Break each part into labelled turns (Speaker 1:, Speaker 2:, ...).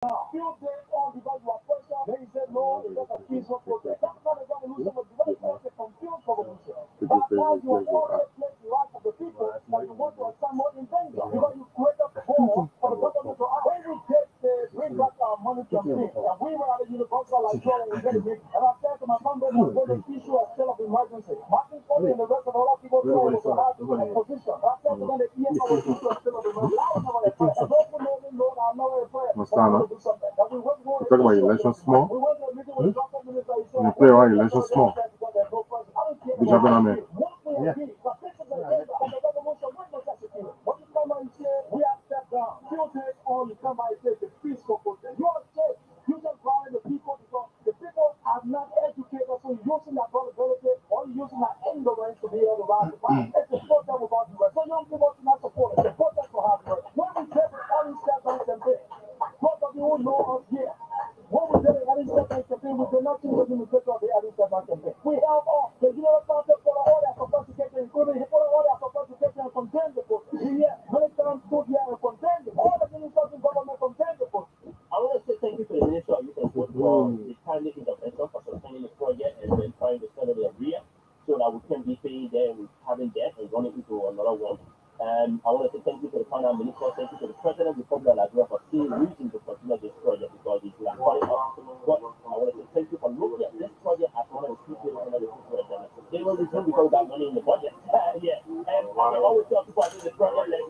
Speaker 1: Few days on because you are pressure. Then he said, no, it's not a peaceful protest. That's not a revolution, but development is a confused revolution. But now you have already placed the right of the people that you want to assemble in danger. Because you create a call for the government to act. When we get the bring back our money campaign, and we were at a universal like Jordan and getting it, and I said to my family, I'm going to issue a state of emergency. Martin Foley and the rest of the other people say it was a hard position. I said to them, the EFA will issue a state of emergency. I was never a prayer. And those who know me know that I'm never a prayer.
Speaker 2: You talk about election small. You play around election small. Which are gonna make.
Speaker 1: Yeah. We have stepped down. Filter on the come by say the peaceful protest. You understand? You just violate the people because the people are not educated, so you're using that vulnerability or you're using that ignorance to be able to rise the fight. It's the protest without the rest. So young people should not support it. The protest will have work. When we take it, all these steps on campaign, most of you who know us here. When we did the Addis Ababa campaign, we did nothing with the administration of the Addis Ababa campaign. We held off the general concept for the order for persecution, including the order for persecution and condemn the post. Here, many times stood here and condemned it. All the administration government condemned the post.
Speaker 3: I want to say thank you to the Minister of Youth and Sport for the timely intervention for sustaining the project and then trying to settle the agreement so that we can be paying them, having debt and running into another one. And I want to say thank you to the Prime Minister, thank you to the President of the Republic of Nigeria for still reaching to continue this project because it's not calling up. But I want to say thank you for looking at this project as one of the key pillars under the future agenda. They will resume because we got money in the budget. Yeah. And I always tell people about this project like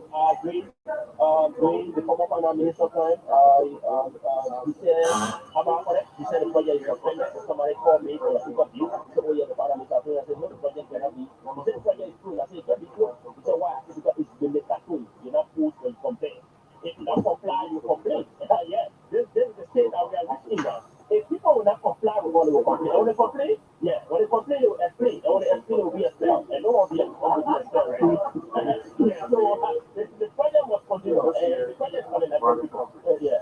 Speaker 3: during the former Prime Minister time, he said about it. He said the project is suspended. So somebody called me for a pickup view. So we have the Prime Minister. I said, no, the project cannot be. He said the project is true. I said, it can be true. He said, why? I said, because it's been cartoon. You're not forced to complain. If you don't comply, you complain. Yeah, this is the state that we are reaching now. If people will not comply, we're going to complain. When they complain, yeah. When they complain, they will explain. And when they explain, they will be expelled. And no one will be expelled, right? Yeah, so the project was continued. And the project is coming like people. Yeah.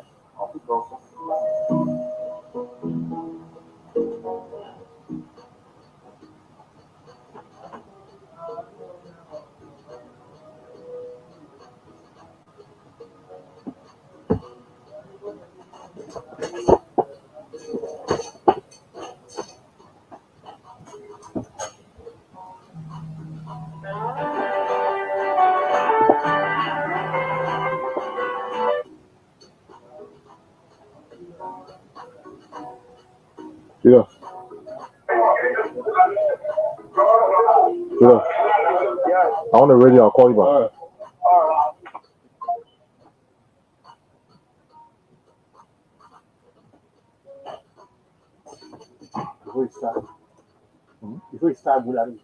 Speaker 2: Yeah. Yeah. I want the radio. I'll call you back.
Speaker 1: All right. Before you start, before you start, Bulari.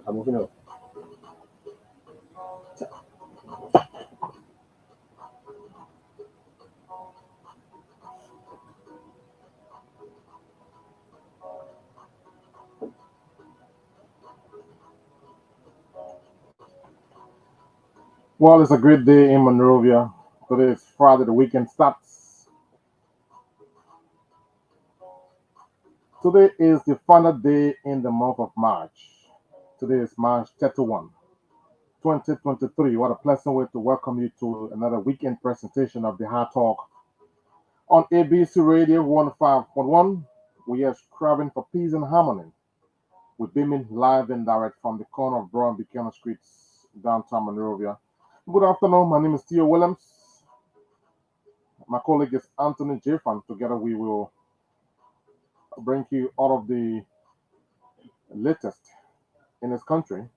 Speaker 1: I'm moving on.
Speaker 2: Well, it's a great day in Monrovia. Today is Friday. The weekend starts. Today is the final day in the month of March. Today is March 31, 2023. What a pleasant way to welcome you to another weekend presentation of the Hard Talk on ABC Radio 105.1. We are striving for peace and harmony. We're beaming live and direct from the corner of Brown Buchanan Streets, downtown Monrovia. Good afternoon. My name is Theo Williams. My colleague is Anthony Jiffan. Together, we will bring you all of the latest in this country.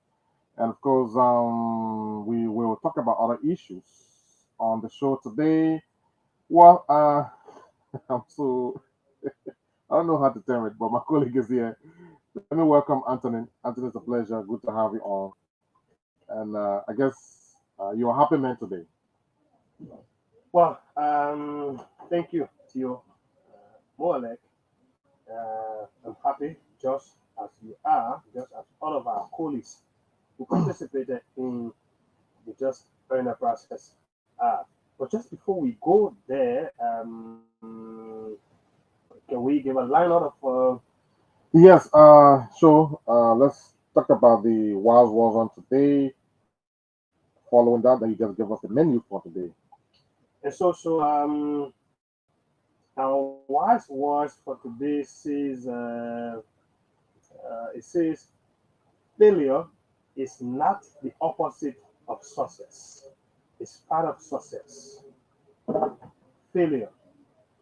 Speaker 2: And of course, we will talk about other issues on the show today. Well, I'm so, I don't know how to term it, but my colleague is here. Let me welcome Anthony. Anthony, it's a pleasure. Good to have you on. And I guess you're a happy man today.
Speaker 1: Well, thank you, Theo. More like, I'm happy just as you are, just as all of our colleagues who participated in the just earner process are. But just before we go there, can we give a lineup of
Speaker 2: Yes, so let's talk about the Wild Wars on today. following that, then you just give us the menu for today.
Speaker 4: And our wise words for today says failure is not the opposite of success. It's part of success. Failure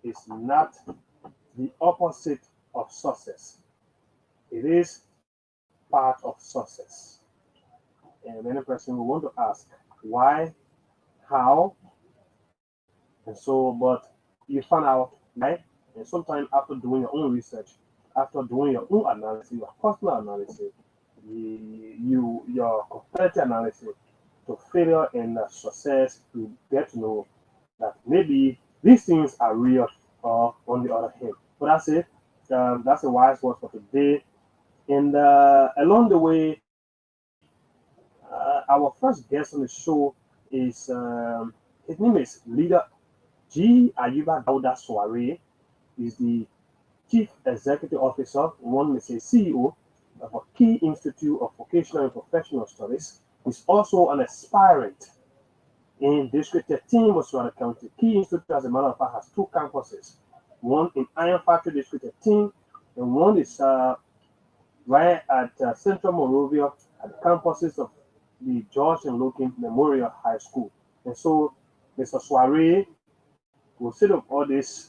Speaker 4: is not the opposite of success. It is part of success. And many persons will want to ask why, how, and so, but you find out why. And sometimes after doing your own research, after doing your own analysis, your personal analysis, your comparative analysis to failure and success, you get to know that maybe these things are real or on the other hand. But that's it. That's a wise word for today. And along the way, our first guest on the show his name is Leader G. Ayuba Dauda Soare. Is the Chief Executive Officer, one may say CEO, of a key institute of vocational and professional studies. He's also an aspirant in District 13, Botswana County. Key Institute, as a matter of fact, has two campuses, one in Iron Factory District 13, and one is right at Central Monrovia at the campuses of the George and Logan Memorial High School. And so Mr. Soare will set up all this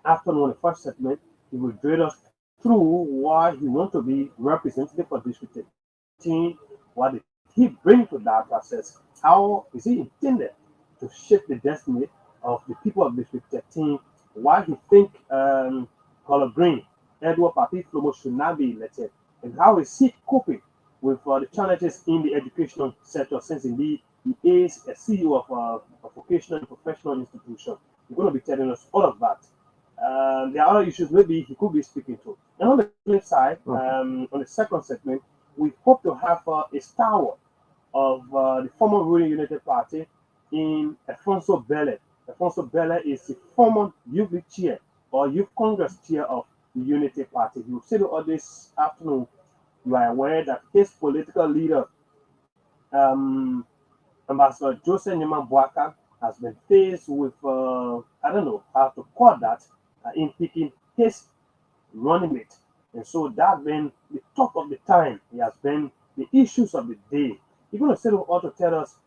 Speaker 4: afternoon, the first segment. He will guide us through why he wants to be representative for District 13, what did he bring to that process, how is he intended to shape the destiny of the people of District 13, why he think Color Green, Edward Papi Flomo should not be elected, and how is he coping with the challenges in the educational sector, since indeed he is a CEO of a vocational and professional institution. He's going to be telling us all of that. There are other issues maybe he could be speaking to. And on the flip side, on the second segment, we hope to have a stalwart of the former ruling United Party in Alfonso Bele. Alfonso Bele is the former youth league chair or youth congress chair of the Unity Party. He will say to us this afternoon, you are aware that his political leader, Ambassador Jose Nyeman Boaka, has been faced with, I don't know how to call that, in picking his running mate. And so that been the talk of the time. He has been the issues of the day. He's going to say to tell us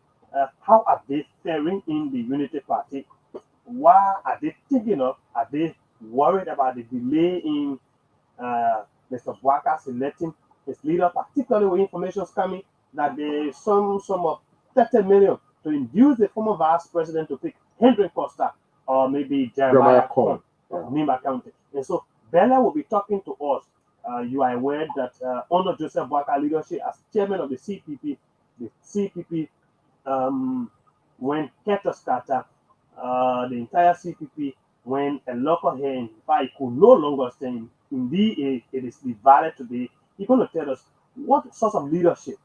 Speaker 4: how are they faring in the Unity Party? Why are they thinking of? Are they worried about the delay in Mr. Boaka selecting his leader, particularly when information is coming that there is some sum of 30 million to induce the former vice president to pick Henry Costa or maybe Jeremiah Korn, Nimba County. And so Bella will be talking to us. You are aware that under Joseph Boaka leadership as chairman of the CPP, when Keto started, the entire CPP, when a local hand, in fact, could no longer stand, indeed it is divided today. He's going to tell us what sort of leadership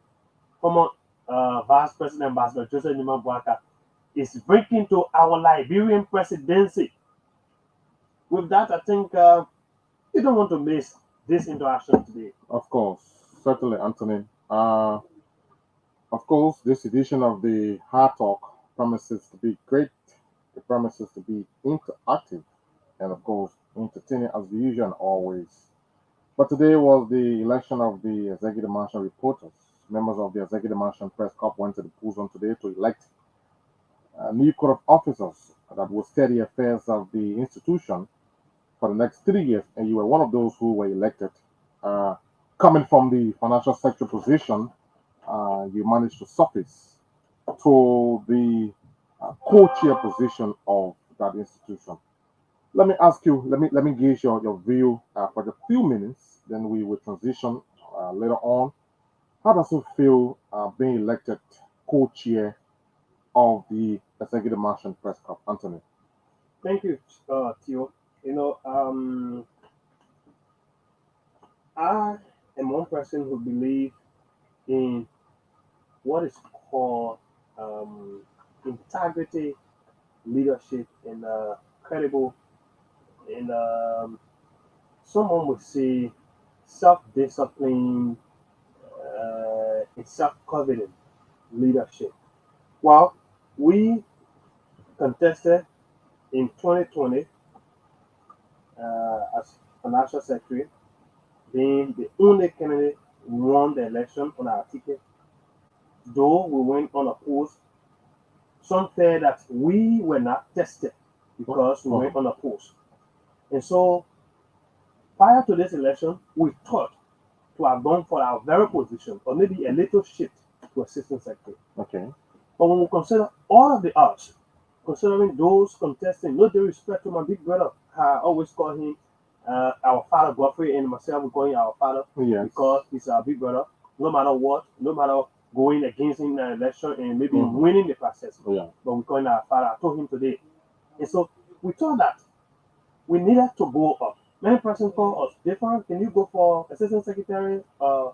Speaker 4: former Vice President Ambassador Joseph Nyeman Boaka is bringing to our Liberian presidency. With that, I think you don't want to miss this interaction today.
Speaker 2: Of course, certainly, Anthony. Of course, this edition of the Hard Talk promises to be great. It promises to be interactive and, of course, entertaining as usual and always. But today was the election of the Executive Mansion reporters. Members of the Executive Mansion Press Corps went to the polls on today to elect a new court of officers that will steady affairs of the institution for the next 3 years. And you were one of those who were elected. Coming from the financial sector position, you managed to surface to the co-chair position of that institution. Let me ask you, let me gauge your view for the few minutes, then we will transition later on. How does it feel being elected co-chair of the Executive Mansion Press Club, Anthony?
Speaker 4: Thank you, Theo. I am one person who believes in what is called integrity, leadership, and credible, and someone would say self-discipline and self-confident leadership. Well, we contested in 2020 as financial secretary, being the only candidate who won the election on our ticket. Though we went unopposed, some said that we were not tested because we went unopposed. And so prior to this election, we thought to have gone for our very position, or maybe a little shift to assistant secretary.
Speaker 2: Okay.
Speaker 4: But when we consider all of the odds, considering those contesting, no disrespect to my big brother, I always call him our father, Godfrey, and myself, we call him our father
Speaker 2: Yes.
Speaker 4: because he's our big brother. No matter what, no matter going against him in an election and maybe winning the process,
Speaker 2: Yeah.
Speaker 4: but we call him our father. I told him today. And so we thought that we needed to go up. Many persons call us, Jiffan, can you go for assistant secretary,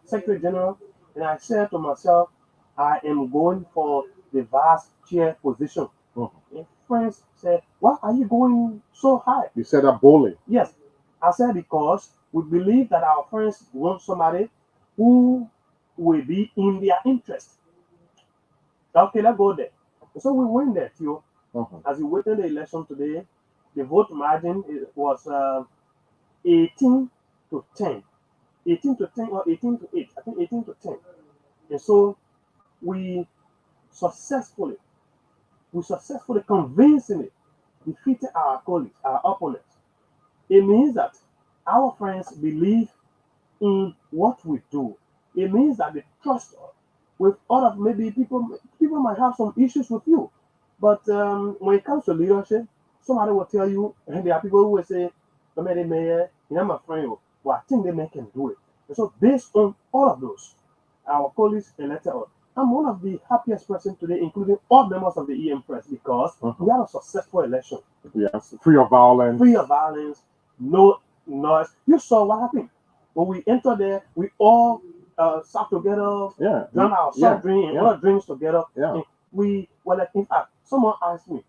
Speaker 4: secretary general? And I said to myself, I am going for the vice chair position. And friends said, why are you going so high?
Speaker 2: You said that boldly.
Speaker 4: Yes, I said because we believe that our friends want somebody who will be in their interest. Okay, let's go there. And so we went there, Theo. As we waited the election today, the vote margin was 18 to 10. 18 to 10 or 18 to 8. I think 18 to 10. And so we successfully convincingly defeated our colleagues, our opponents. It means that our friends believe in what we do. It means that they trust us. With other maybe people might have some issues with you, but when it comes to leadership, somebody will tell you, and there are people who will say, Mayor, I'm a friend, but I think they can do it. And so based on all of those, our colleagues elected us. I'm one of the happiest person today, including all members of the EM press, because we had a successful election.
Speaker 2: Yes, free of violence.
Speaker 4: Free of violence, no noise. You saw what happened. When we entered there, we all sat together, drank our soft drink and other drinks together. And we were like, in fact, someone asked me,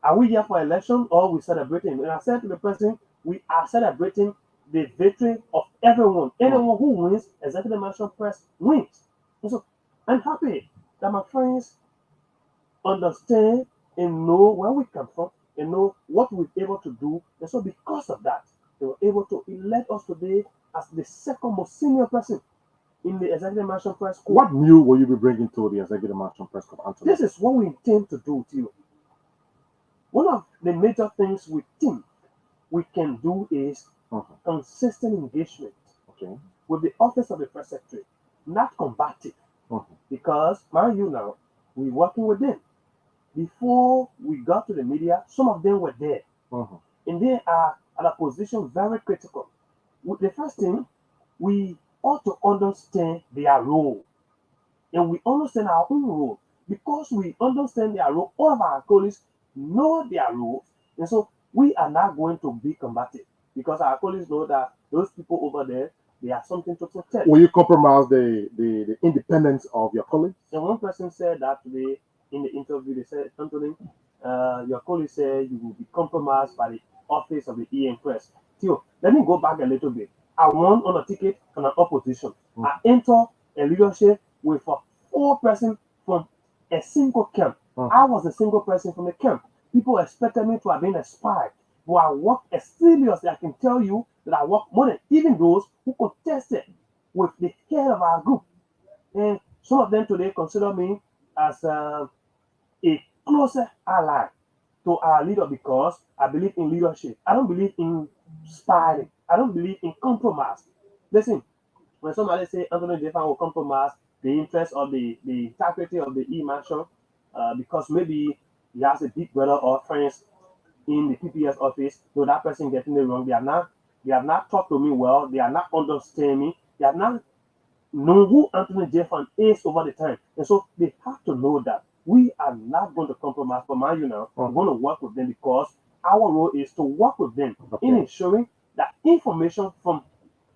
Speaker 4: are we here for election or are we celebrating? And I said to the person, we are celebrating the victory of everyone. Anyone who wins, Executive National Press wins. And so I'm happy that my friends understand and know where we come from and know what we're able to do. And so because of that, they were able to elect us today as the second most senior person in the Executive National Press Corps.
Speaker 2: What new will you be bringing to the Executive National Press Corps, Anthony?
Speaker 4: This is what we intend to do, Theo. One of the major things we think we can do is consistent engagement with the office of the press secretary, not combative. Because, mind you now, we're working with them. Before we got to the media, some of them were there. And they are at a position very critical. The first thing, we ought to understand their role. And we understand our own role. Because we understand their role, all of our colleagues know their roles. And so we are not going to be combative. Because our colleagues know that those people over there, they have something to protect.
Speaker 2: Will you compromise the independence of your colleagues?
Speaker 4: And one person said that today in the interview. They said, Anthony, your colleague said you will be compromised by the office of the EM Press. Theo, let me go back a little bit. I won on a ticket on an opposition. I enter a leadership with a 4 person from a single camp. I was a single person from the camp. People expected me to have been a spy. But I worked as seriously. I can tell you that I worked more than even those who contested with the head of our group. And some of them today consider me as a closer ally to our leader because I believe in leadership. I don't believe in spying. I don't believe in compromise. Listen, when somebody say Anthony Jiffan will compromise the interest of the integrity of the e-marshal because maybe he has a big brother or friends in the PPS office, so that person getting it wrong. They have not talked to me well. They are not understanding me. They have not known who Anthony Jiffan is over the time. And so they have to know that we are not going to compromise. For my now, we're going to work with them because our role is to work with them in ensuring that information from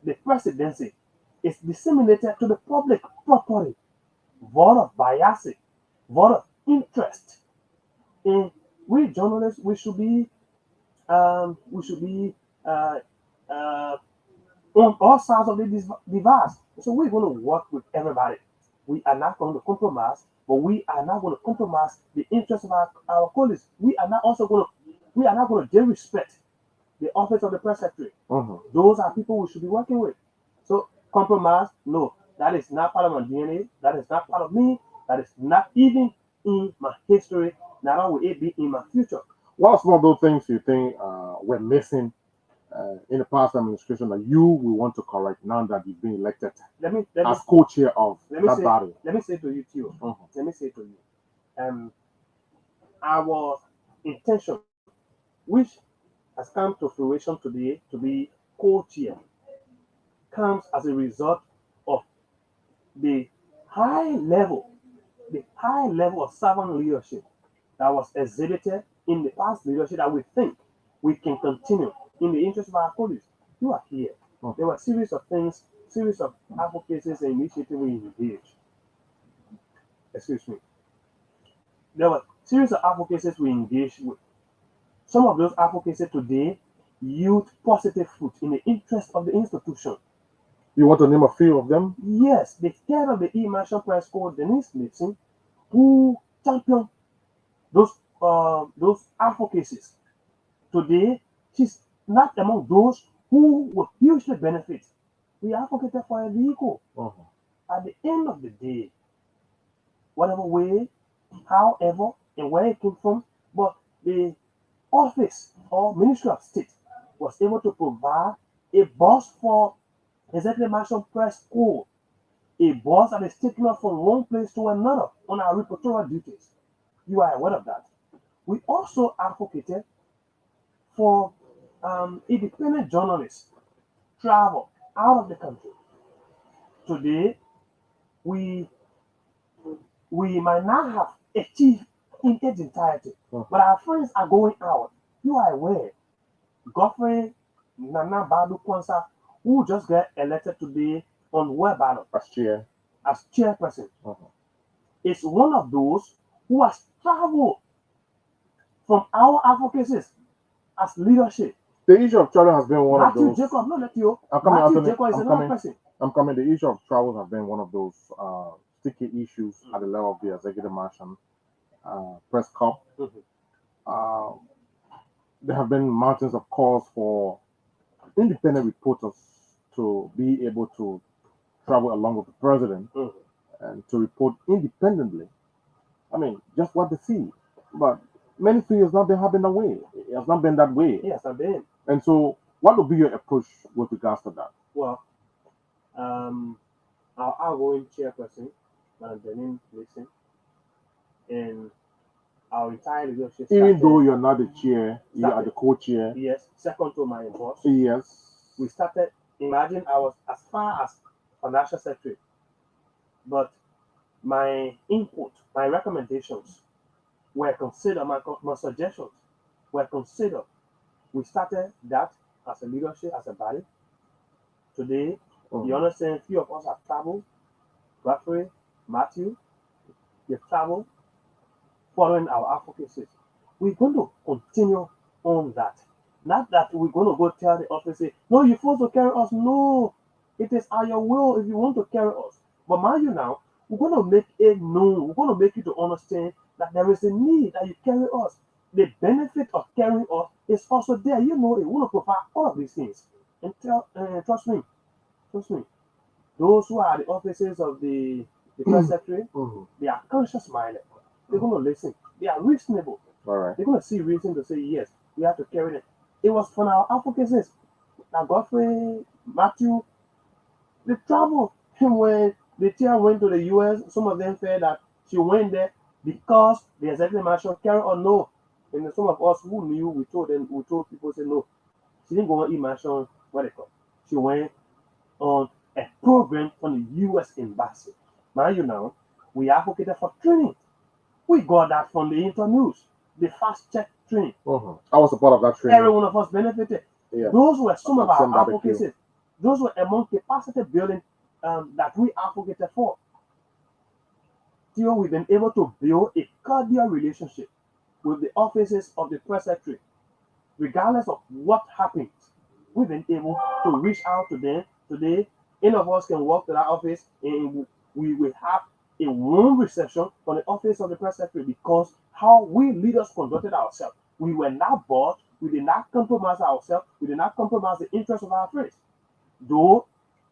Speaker 4: the presidency is disseminated to the public properly. Vote of bias, vote of interest. And we journalists, we should be uh, on all sides of the device. So we're going to work with everybody. We are not going to compromise, but but we are not going to compromise the interests of our colleagues. We are not going to disrespect the office of the press secretary. Those are people we should be working with. So compromise, no, that is not part of my DNA. That is not part of me. That is not even in my history. Neither will it be in my future.
Speaker 2: What are some of those things you think were missing in the past administration that you will want to correct now that you've been elected as co-chair of that body?
Speaker 4: Let me say to you, Theo. Let me say to you, our intention, which has come to fruition today to be co-chair, comes as a result of the high level of servant leadership that was exhibited in the past leadership that we think we can continue in the interest of our colleagues. You are here. There were a series of things, series of advocacies and initiatives we engaged. Excuse me. There were a series of advocacies we engaged with. Some of those advocacies today yield positive fruit in the interest of the institution.
Speaker 2: You want to name a few of them?
Speaker 4: Yes, the head of the Immersion Press Code, Denise Nixon, who championed those advocacies. Today, she's not among those who would hugely benefit. We advocated for a vehicle. At the end of the day, whatever way, however, and where it came from, but the office or Ministry of State was able to provide a bus for Executive Marshal Press Code, a bus that is taking us from one place to another on our reportorial duties. You are aware of that. We also advocated for independent journalists travel out of the country. Today, we might not have achieved in its entirety, but our friends are going out. You are aware. Godfrey Nana Badu Kwanzaa, who just got elected today on web ballot as chairperson, is one of those who has traveled from our advocacies as leadership.
Speaker 2: The issue of travel has been one of those.
Speaker 4: Matthew Jacob, no, let you.
Speaker 2: Matthew
Speaker 4: Jacob is another person.
Speaker 2: I'm coming. The issue of travel has been one of those sticky issues at the level of the Executive Marshal Press Cup. There have been mountains of calls for independent reporters to be able to travel along with the president and to report independently. I mean, just what they see. But many feel it's not been happening that way. It has not been that way.
Speaker 4: Yes, I've been.
Speaker 2: And so, what would be your approach with regards to that?
Speaker 4: Well, our outgoing chairperson, Madam Janine Nixon, and our entire leadership.
Speaker 2: Even though you're not the chair, you are the co-chair.
Speaker 4: Yes, second to my boss.
Speaker 2: Yes.
Speaker 4: We started, imagine I was as far as financial secretary, but my input, my recommendations were considered, my suggestions were considered. We started that as a leadership, as a body. Today, you understand, few of us have traveled. Godfrey, Matthew, they've traveled following our advocacies. We're going to continue on that. Not that we're going to go tell the office, say, no, you're supposed to carry us. No, it is at your will if you want to carry us. But mind you now, we're going to make it known. We're going to make you to understand that there is a need that you carry us. The benefit of carrying us is also there. You know, we want to provide all of these things. And trust me, those who are the officers of the press secretary, they are conscious minded. They're going to listen. They are reasonable.
Speaker 2: All right.
Speaker 4: They're going to see reason to say, yes, we have to carry them. It was from our advocacies. Now, Godfrey, Matthew, they traveled. When the chair went to the US, some of them said that she went there because the executive marshal carried or no. And some of us who knew, we told people, say no. She didn't go on E-Marshal, what they call. She went on a program from the US Embassy. Mind you now, we advocated for training. We got that from the Internews, the fast check training.
Speaker 2: I was a part of that training.
Speaker 4: Every one of us benefited. Yeah. Those were some of our advocacies. Those were among capacity building that we advocated for. Till we've been able to build a cordial relationship with the offices of the press secretary. Regardless of what happens, we've been able to reach out to them. Today, any of us can walk to that office and we will have a warm reception from the office of the press secretary because how we leaders conducted ourselves. We were not bought. We did not compromise ourselves. We did not compromise the interests of our friends. Though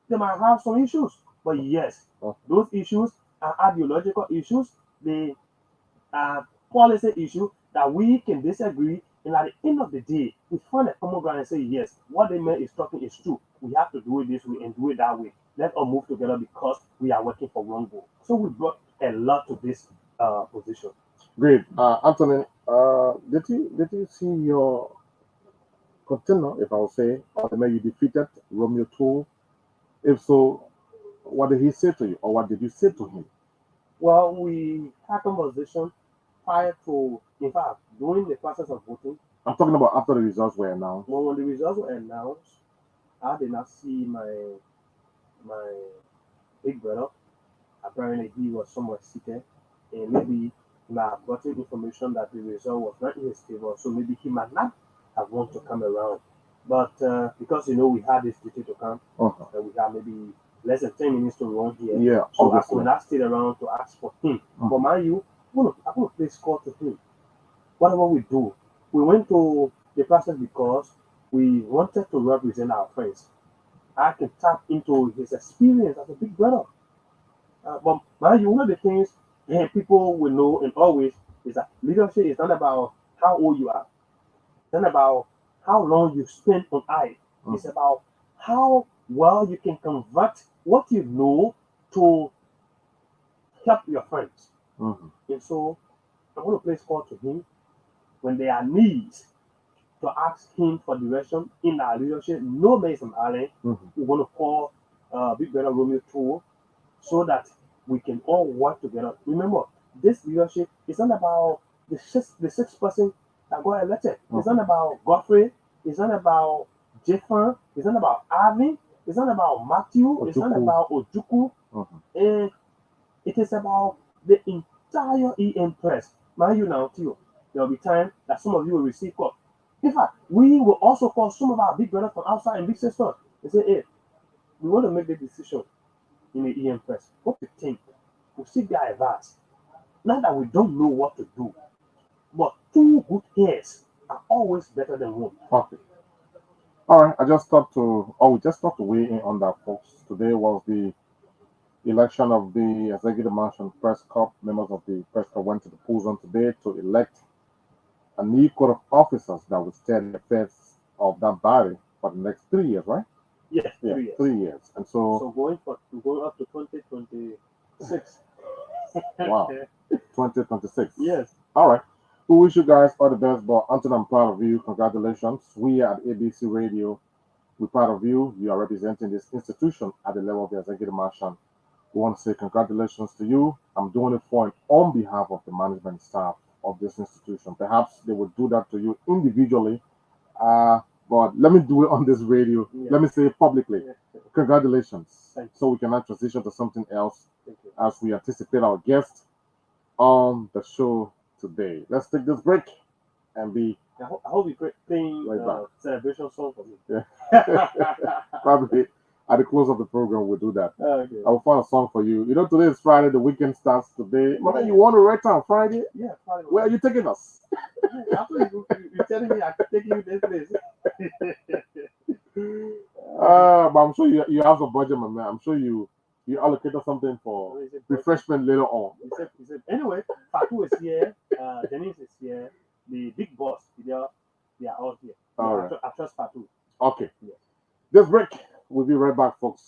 Speaker 4: they might have some issues, but yes, those issues are ideological issues. They are policy issues that we can disagree. And at the end of the day, we find a common ground and say, yes, what they meant is talking is true. We have to do it this way and do it that way. Let us move together because we are working for one goal. So we brought a lot to this position.
Speaker 2: Great. Anthony, did you see your contender, if I will say, or the man you defeated, Romeo 2? If so, what did he say to you, or what did you say to him?
Speaker 4: Well, we had conversation prior to, in fact, during the process of voting.
Speaker 2: I'm talking about after the results were announced.
Speaker 4: When the results were announced, I did not see my big brother. Apparently, he was somewhere seated, and maybe I gotten information that the result was not in his favor, so maybe he might not have wanted to come around. But because we had this duty to come, and we had maybe less than 10 minutes to run here,
Speaker 2: Yeah,
Speaker 4: so
Speaker 2: obviously.
Speaker 4: I could not stay around to ask for him. But mind you, I'm gonna play score to him. Whatever we do, we went to the process because we wanted to represent our friends. I can tap into his experience as a big brother. But mind you, one of the things people will know and always is that leadership is not about how old you are. It's not about how long you spent on I. It's about how well you can convert what you know to help your friends. And so I'm going to place call to him when there are needs to ask him for direction in our leadership. No Mason Allen, we're going to call Big Brother Romeo 2 so that we can all work together. Remember, this leadership is not about the six person that got elected. It's not about Godfrey. It's not about Jiffan. It's not about Arvin. It's not about Matthew. It's not about Ojuku. And it is about the entire EM press. Mind you now, too, there will be time that some of you will receive call. In fact, we will also call some of our big brothers from outside and big sisters and say, hey, we want to make the decision in the EM press. What do you think? We'll seek their advice. Not that we don't know what to do, but two good ears are always better than one.
Speaker 2: Okay. All right. We just thought to weigh in on that, folks. Today was the election of the Executive Mansion Press Corps. Members of the Press Corps went to the polls on today to elect a new court of officers that will steer the affairs of that body for the next 3 years, right?
Speaker 4: Yes,
Speaker 2: Yeah,
Speaker 4: 3 years.
Speaker 2: 3 years. And so
Speaker 4: going up to 2026.
Speaker 2: Wow. 2026.
Speaker 4: Yes.
Speaker 2: All right. We wish you guys all the best, but Anton, I'm proud of you. Congratulations. We at ABC Radio, we're proud of you. You are representing this institution at the level of the Executive Mansion. We want to say congratulations to you. I'm doing it on behalf of the management staff of this institution. Perhaps they would do that to you individually, but let me do it on this radio.
Speaker 4: Yeah.
Speaker 2: Let me say it publicly.
Speaker 4: Yeah.
Speaker 2: Congratulations.
Speaker 4: Thank you.
Speaker 2: So we can now transition to something else
Speaker 4: Thank you.
Speaker 2: as we anticipate our guest on the show today. Let's take this break and be
Speaker 4: I hope you playing
Speaker 2: Right back.
Speaker 4: celebration song for me.
Speaker 2: Yeah. probably at the close of the program. We'll do that.
Speaker 4: Okay.
Speaker 2: I will find a song for you. You know, today is Friday. The weekend starts today. Mama, you want to write on Friday?
Speaker 4: Yeah, Friday.
Speaker 2: Where are you taking us?
Speaker 4: After you telling me I'm taking you this place.
Speaker 2: But I'm sure you have some budget, my man. I'm sure you allocated something for refreshment later on.
Speaker 4: He said, anyway, Fatu is here, Dennis is here, the big boss, they are all here.
Speaker 2: All
Speaker 4: Yeah,
Speaker 2: right.
Speaker 4: I trust Fatu.
Speaker 2: Okay.
Speaker 4: Yes.
Speaker 2: This break. We'll be right back, folks.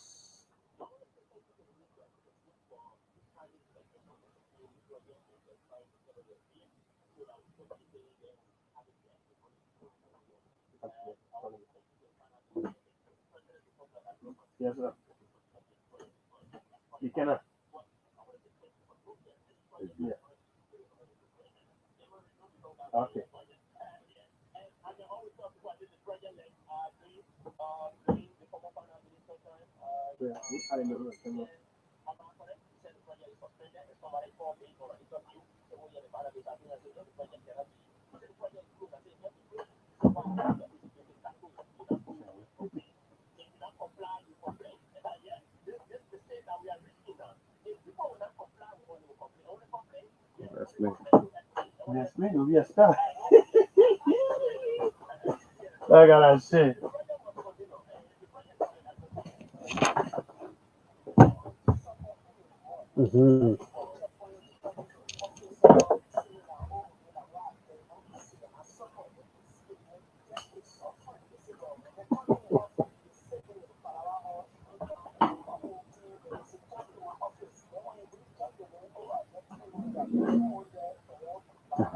Speaker 4: Yes, sir. You cannot. Yeah. Okay. Yeah, I didn't know.
Speaker 2: explain.
Speaker 4: Explain to be a star. I gotta say. Mm-hmm.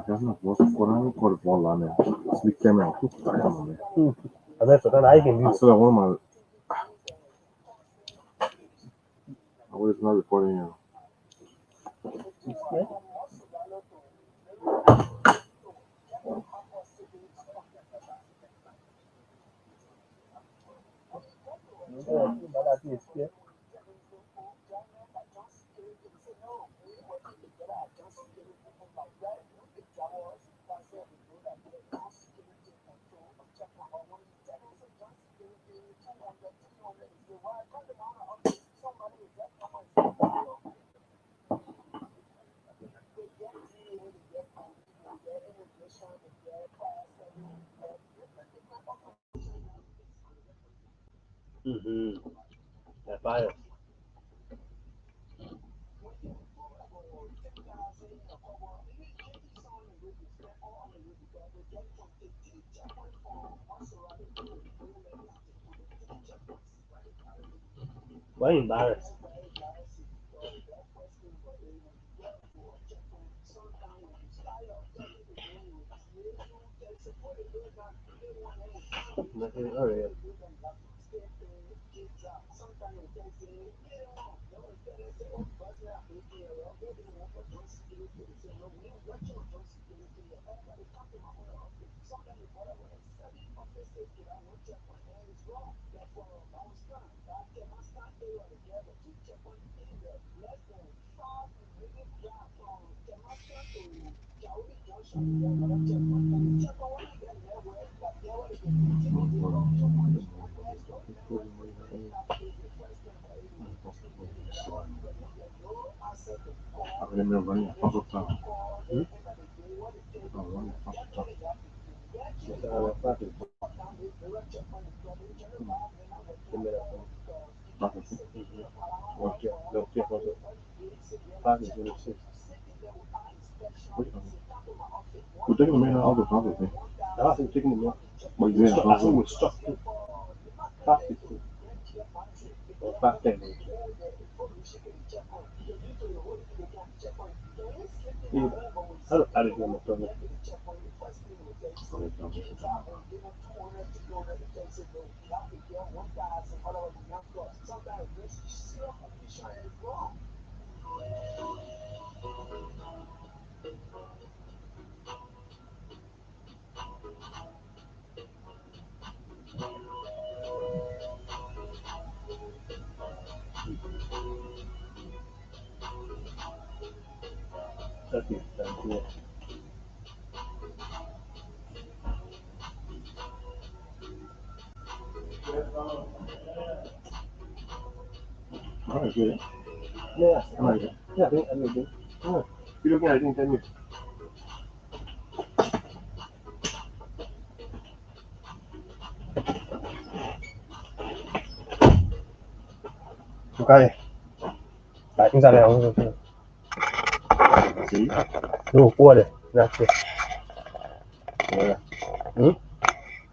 Speaker 2: That's not what's going on. Call the ball on there. Sleep camera.
Speaker 4: Adesso dai che
Speaker 2: I said one of my. I was not recording you.
Speaker 4: Mm-hmm. The virus. Why embarrassed? Oh, yeah.
Speaker 2: I remember running a puzzle time. Running a puzzle time. We're taking the man out of the puzzle thing.
Speaker 4: I think taking them off.
Speaker 2: But you did a
Speaker 4: I think
Speaker 2: puzzle.
Speaker 4: we're stuck. Fast is cool. Or fast 10. I don't know what I'm talking about.
Speaker 2: All right, good.
Speaker 4: Yeah,
Speaker 2: I like it.
Speaker 4: yeah, I think you looking at it in 10 minutes. Okay. Tại chúng ta đây không
Speaker 2: See?
Speaker 4: đủ cua đây. Ra chưa?
Speaker 2: Yeah.
Speaker 4: Ừ.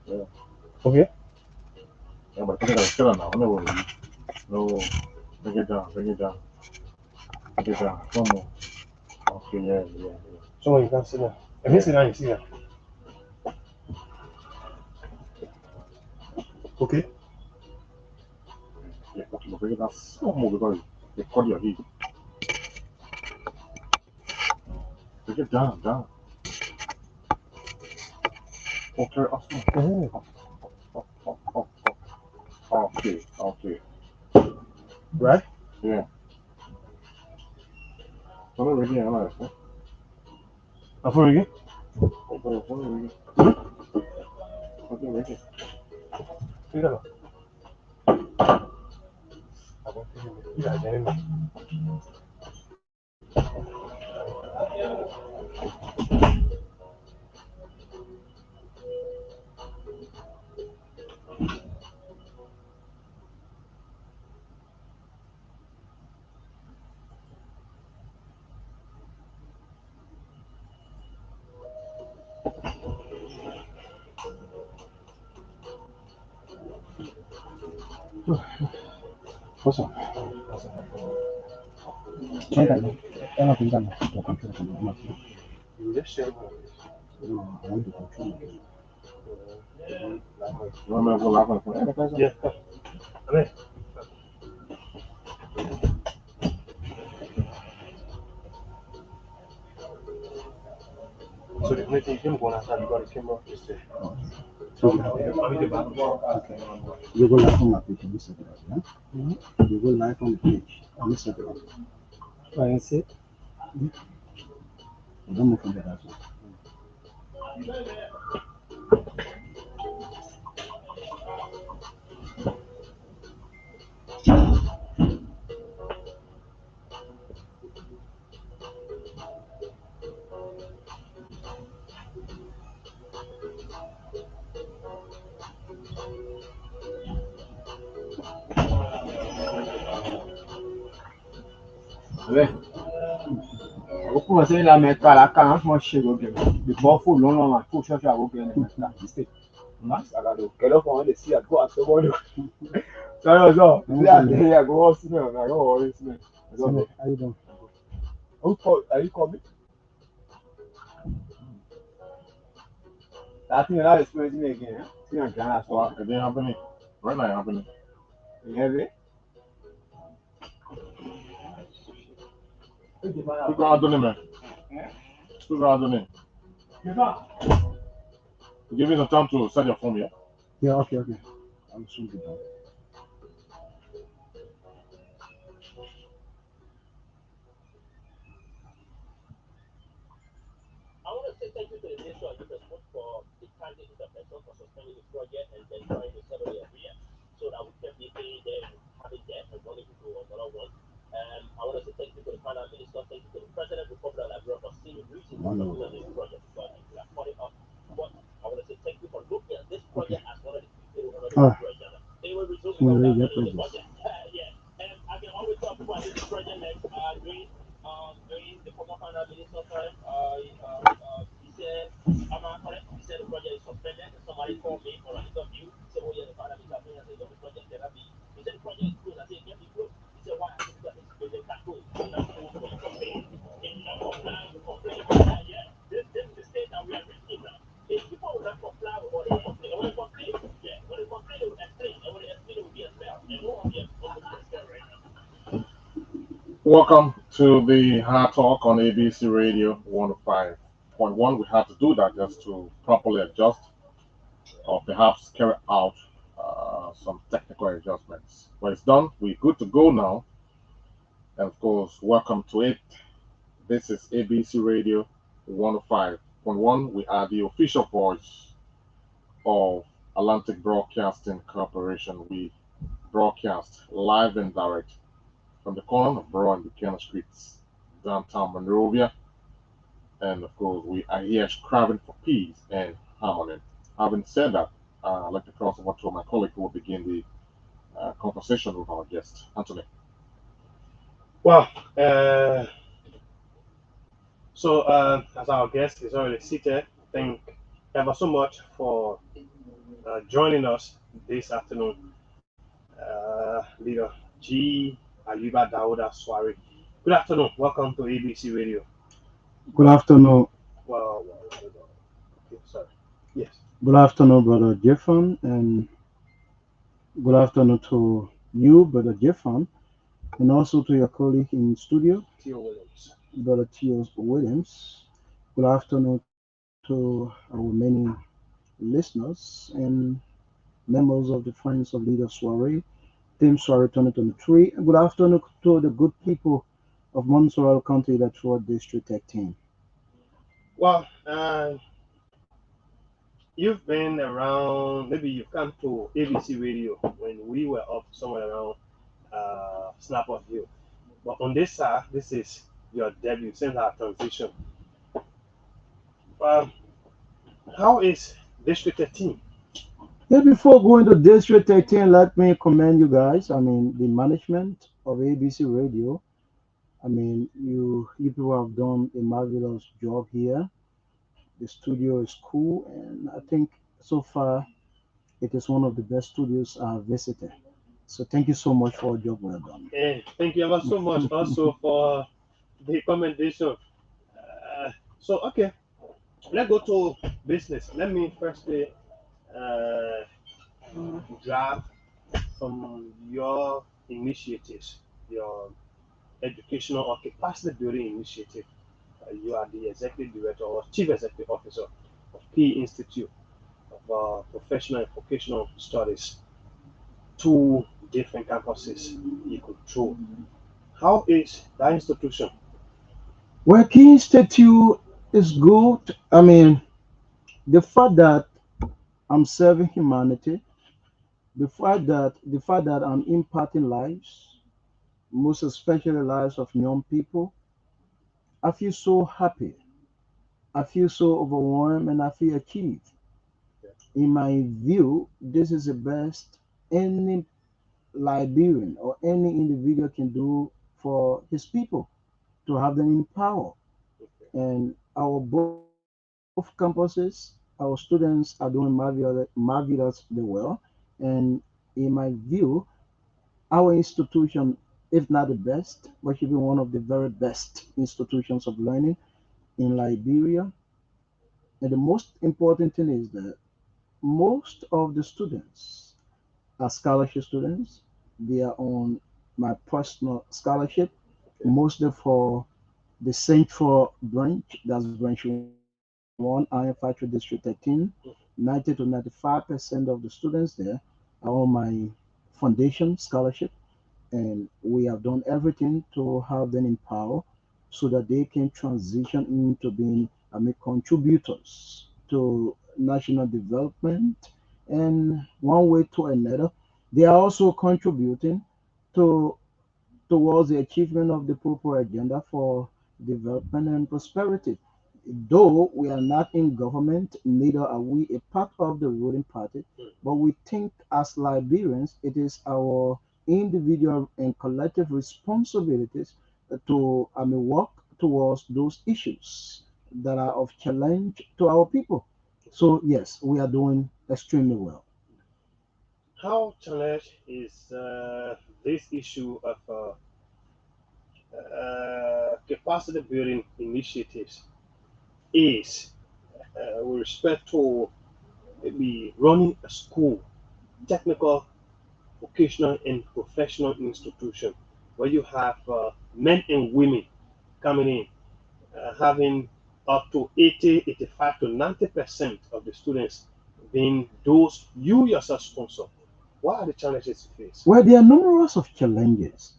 Speaker 2: Yeah.
Speaker 4: Ok.
Speaker 2: Yeah, but I gotta chill now. No, no. Bring it down. Bring it down. Bring it down. One more. Okay, yeah, yeah, yeah.
Speaker 4: So you can sit down. If you sit down, you sit down. Okay.
Speaker 2: Yeah, okay, but bring it down some more because you cut your heat. Bring it down, down. Okay, awesome. Okay, okay.
Speaker 4: Right?
Speaker 2: Yeah. So we're ready, I'm like,
Speaker 4: Apa lagi?
Speaker 2: Okay, ready.
Speaker 4: Tidak loh. Apa tidak jadi.
Speaker 5: What's up? Okay. I'm not going to computer from the market.
Speaker 4: You just share
Speaker 5: No, I want to control it.
Speaker 4: Yeah. I mean, so the only thing you going outside, you got a camera just there.
Speaker 5: So,
Speaker 4: Okay.
Speaker 5: you go live on my page and set it up, yeah? You go live on the page and set it up.
Speaker 4: I see it.
Speaker 5: Don't move from there as well.
Speaker 6: Oku se la meta la kan mo shego ge. The buffer no no ma to shosha go ge meta. Mas aga do kelo ko le si ago aso bo do. So ya ya go si me na go o si me.
Speaker 5: So, how you doing?
Speaker 6: Are you coming? That thing that experience me again. See on Ghana so.
Speaker 2: It didn't happen. Right now, happening.
Speaker 6: You hear me?
Speaker 2: Speak out to him, man. Speak out to him. Give me some time to set your phone here.
Speaker 5: Yeah, okay. I'm soon be done.
Speaker 3: I want to say thank you to the Ministry of Youth and Sport for the timely intervention for suspending the project and then trying to settle the area so that we can be paying them, having that, and running into another one. I want to say thank you to the Prime Minister, thank you to the President of the Republic of Liberia for seeing reason to support this project because we are calling up. But I want to say thank you for looking at this project as one of the key projects. They will resume the budget. Yeah, and I can always talk about this project like during the former Prime Minister's time. He said, am I correct? He said the project is suspended. Somebody called me for an interview. He said, oh, yeah, the Prime Minister I said, the project cannot be. He said, the project is closed. I said, it can't be closed. He said, why? I said, because it's building can't close. It's not closed for you to pay. If you don't comply, you complain. Yeah, this is the state that we are in now. If people will not comply with what they complain, when they complain, yeah, when they complain, they will explain. And when they explain, it will be expelled. And no one will be expelled right now.
Speaker 2: Welcome to the Hard Talk on ABC Radio 105.1. We had to do that just to properly adjust or perhaps carry out some technical adjustments. But it's done. We're good to go now. And of course, welcome to it. This is ABC Radio 105.1. We are the official voice of Atlantic Broadcasting Corporation. We broadcast live and direct from the corner of Broad and Buchanan Streets, downtown Monrovia. And of course, we are here striving for peace and harmony. Having said that, I'd like to cross over to my colleague who will begin the conversation with our guest, Anthony.
Speaker 4: Well, as our guest is already seated, thank ever so much for joining us this afternoon, Leader G. Ayuba Daouda Swari. Good afternoon. Welcome to ABC Radio.
Speaker 5: Good afternoon.
Speaker 4: Okay, sorry. Yes.
Speaker 5: Good afternoon, Brother Jiffan, and good afternoon to you, Brother Jiffan, and also to your colleague in studio,
Speaker 4: Theo Williams.
Speaker 5: Brother Theo Williams. Good afternoon to our many listeners and members of the Friends of Leader Soiree, Team Soiree 2023. Good afternoon to the good people of Montserrat County Electoral District 18.
Speaker 4: Well, you've been around, maybe you've come to ABC Radio when we were up somewhere around Snapper Hill. But on this side, this is your debut since our transition. Um, how is District 13?
Speaker 5: Yeah, before going to District 13, let me commend you guys. I mean, the management of ABC Radio. I mean, you people have done a marvelous job here. The studio is cool, and I think so far it is one of the best studios I've visited. So thank you so much for a job well done.
Speaker 4: Thank you ever so much also for the commendation. So, okay, let's go to business. Let me firstly uh, grab from your initiatives, your educational or capacity building initiative. You are the executive director or chief executive officer of Key Institute of Professional and Vocational Studies, two different campuses you control. How is that institution?
Speaker 5: Well, Key Institute is good. I mean, the fact that I'm serving humanity, the fact that I'm impacting lives, most especially lives of young people, I feel so happy. I feel so overwhelmed and I feel achieved. In my view, this is the best any Liberian or any individual can do for his people to have them in power. And our both campuses, our students are doing marvelously well. And in my view, our institution, if not the best, but should be one of the very best institutions of learning in Liberia. And the most important thing is that most of the students are scholarship students. They are on my personal scholarship, mostly for the Central branch, that's branch one, I am Factory District 13. 90 to 95% of the students there are on my foundation scholarship, and we have done everything to have them in power so that they can transition into being, I mean, contributors to national development. And one way to another, they are also contributing to towards the achievement of the proper agenda for development and prosperity. Though we are not in government, neither are we a part of the ruling party, but we think as Liberians, it is our individual and collective responsibilities to, I mean, work towards those issues that are of challenge to our people. So yes, we are doing extremely well.
Speaker 4: How challenged is this issue of capacity building initiatives is with respect to maybe running a school, technical, vocational, and professional institution where you have men and women coming in, having up to 80, 85 to 90% of the students being those you yourself sponsor. What are the challenges you face?
Speaker 5: Well, there are numerous of challenges.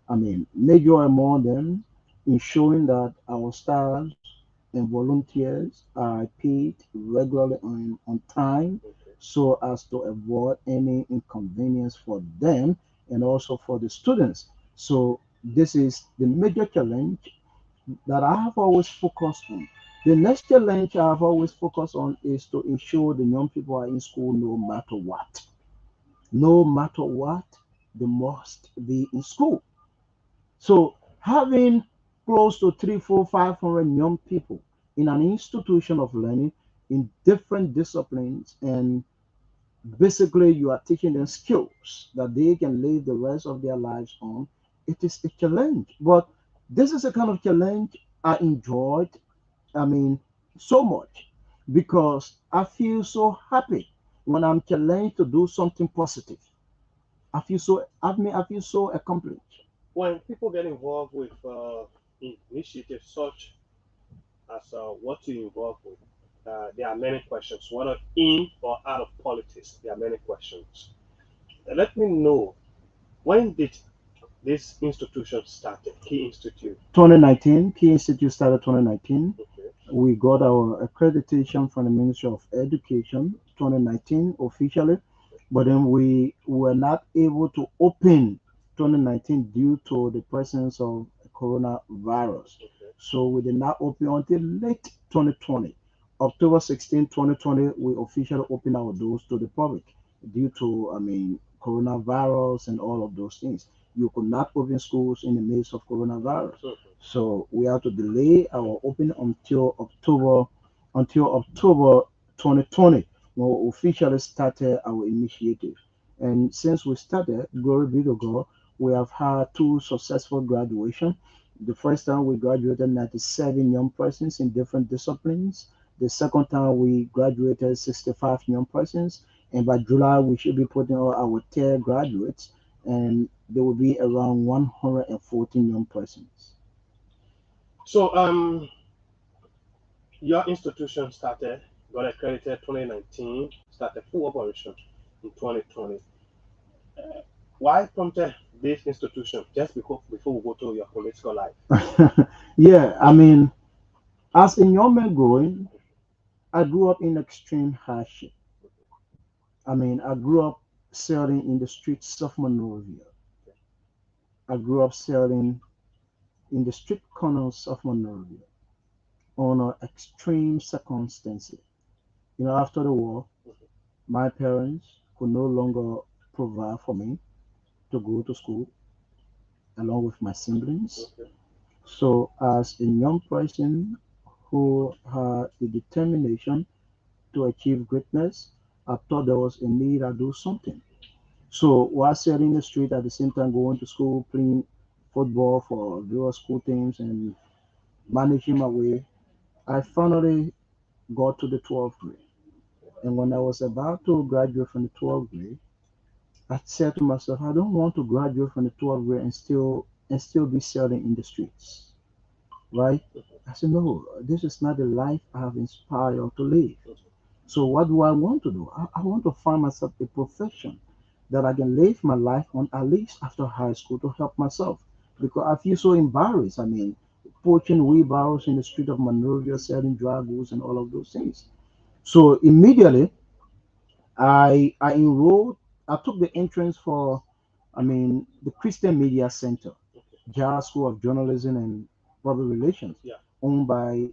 Speaker 5: I mean, major among them ensuring that our staffs and volunteers are paid regularly on time so as to avoid any inconvenience for them and also for the students. So this is the major challenge that I have always focused on. The next challenge I have always focused on is to ensure the young people are in school no matter what. No matter what, they must be in school. So having close to three, four, 500 young people in an institution of learning in different disciplines, and basically you are teaching them skills that they can live the rest of their lives on. It is a challenge, but this is a kind of challenge I enjoyed. I mean, so much because I feel so happy when I'm challenged to do something positive. I feel so accomplished.
Speaker 4: When people get involved with initiatives such as what you involve with, there are many questions, whether in or out of politics. There are many questions. Let me know, when did this institution start, Key Institute?
Speaker 5: 2019, Key Institute started 2019.
Speaker 4: Okay.
Speaker 5: We got our accreditation from the Ministry of Education 2019 officially, but then we were not able to open 2019 due to the presence of coronavirus.
Speaker 4: Okay.
Speaker 5: So we did not open until late 2020. October 16, 2020, we officially opened our doors to the public due to, coronavirus and all of those things. You could not open schools in the midst of coronavirus. So we had to delay our opening until October 2020 when we officially started our initiative. And since we started, glory be to God, we have had two successful graduations. The first time we graduated 97 young persons in different disciplines. The second time we graduated 65 young persons. And by July, we should be putting out our third graduates, and there will be around 114 young persons.
Speaker 4: So, your institution got accredited 2019, started full operation in 2020. Why prompted this institution just before we go to your political life?
Speaker 5: Yeah, as a young man growing, I grew up in extreme hardship. I grew up selling in the streets of Monrovia. I grew up selling in the street corners of Monrovia under extreme circumstances. After the war, my parents could no longer provide for me to go to school along with my siblings.
Speaker 4: Okay.
Speaker 5: So, as a young person who had the determination to achieve greatness, I thought there was a need to do something. So, while sitting in the street at the same time going to school, playing football for various school teams, and managing my way, I finally got to the 12th grade. And when I was about to graduate from the 12th grade, I said to myself, I don't want to graduate from the 12th grade and still be selling in the streets, right? I said, no, this is not the life I have inspired to live. So what do I want to do? I want to find myself a profession that I can live my life on at least after high school to help myself. Because I feel so embarrassed. Poaching wheelbarrows in the street of Monrovia, selling dry goods and all of those things. So immediately I enrolled. I took the entrance for, the Christian Media Center, JAR School of Journalism and Public Relations,
Speaker 4: Yeah.
Speaker 5: owned by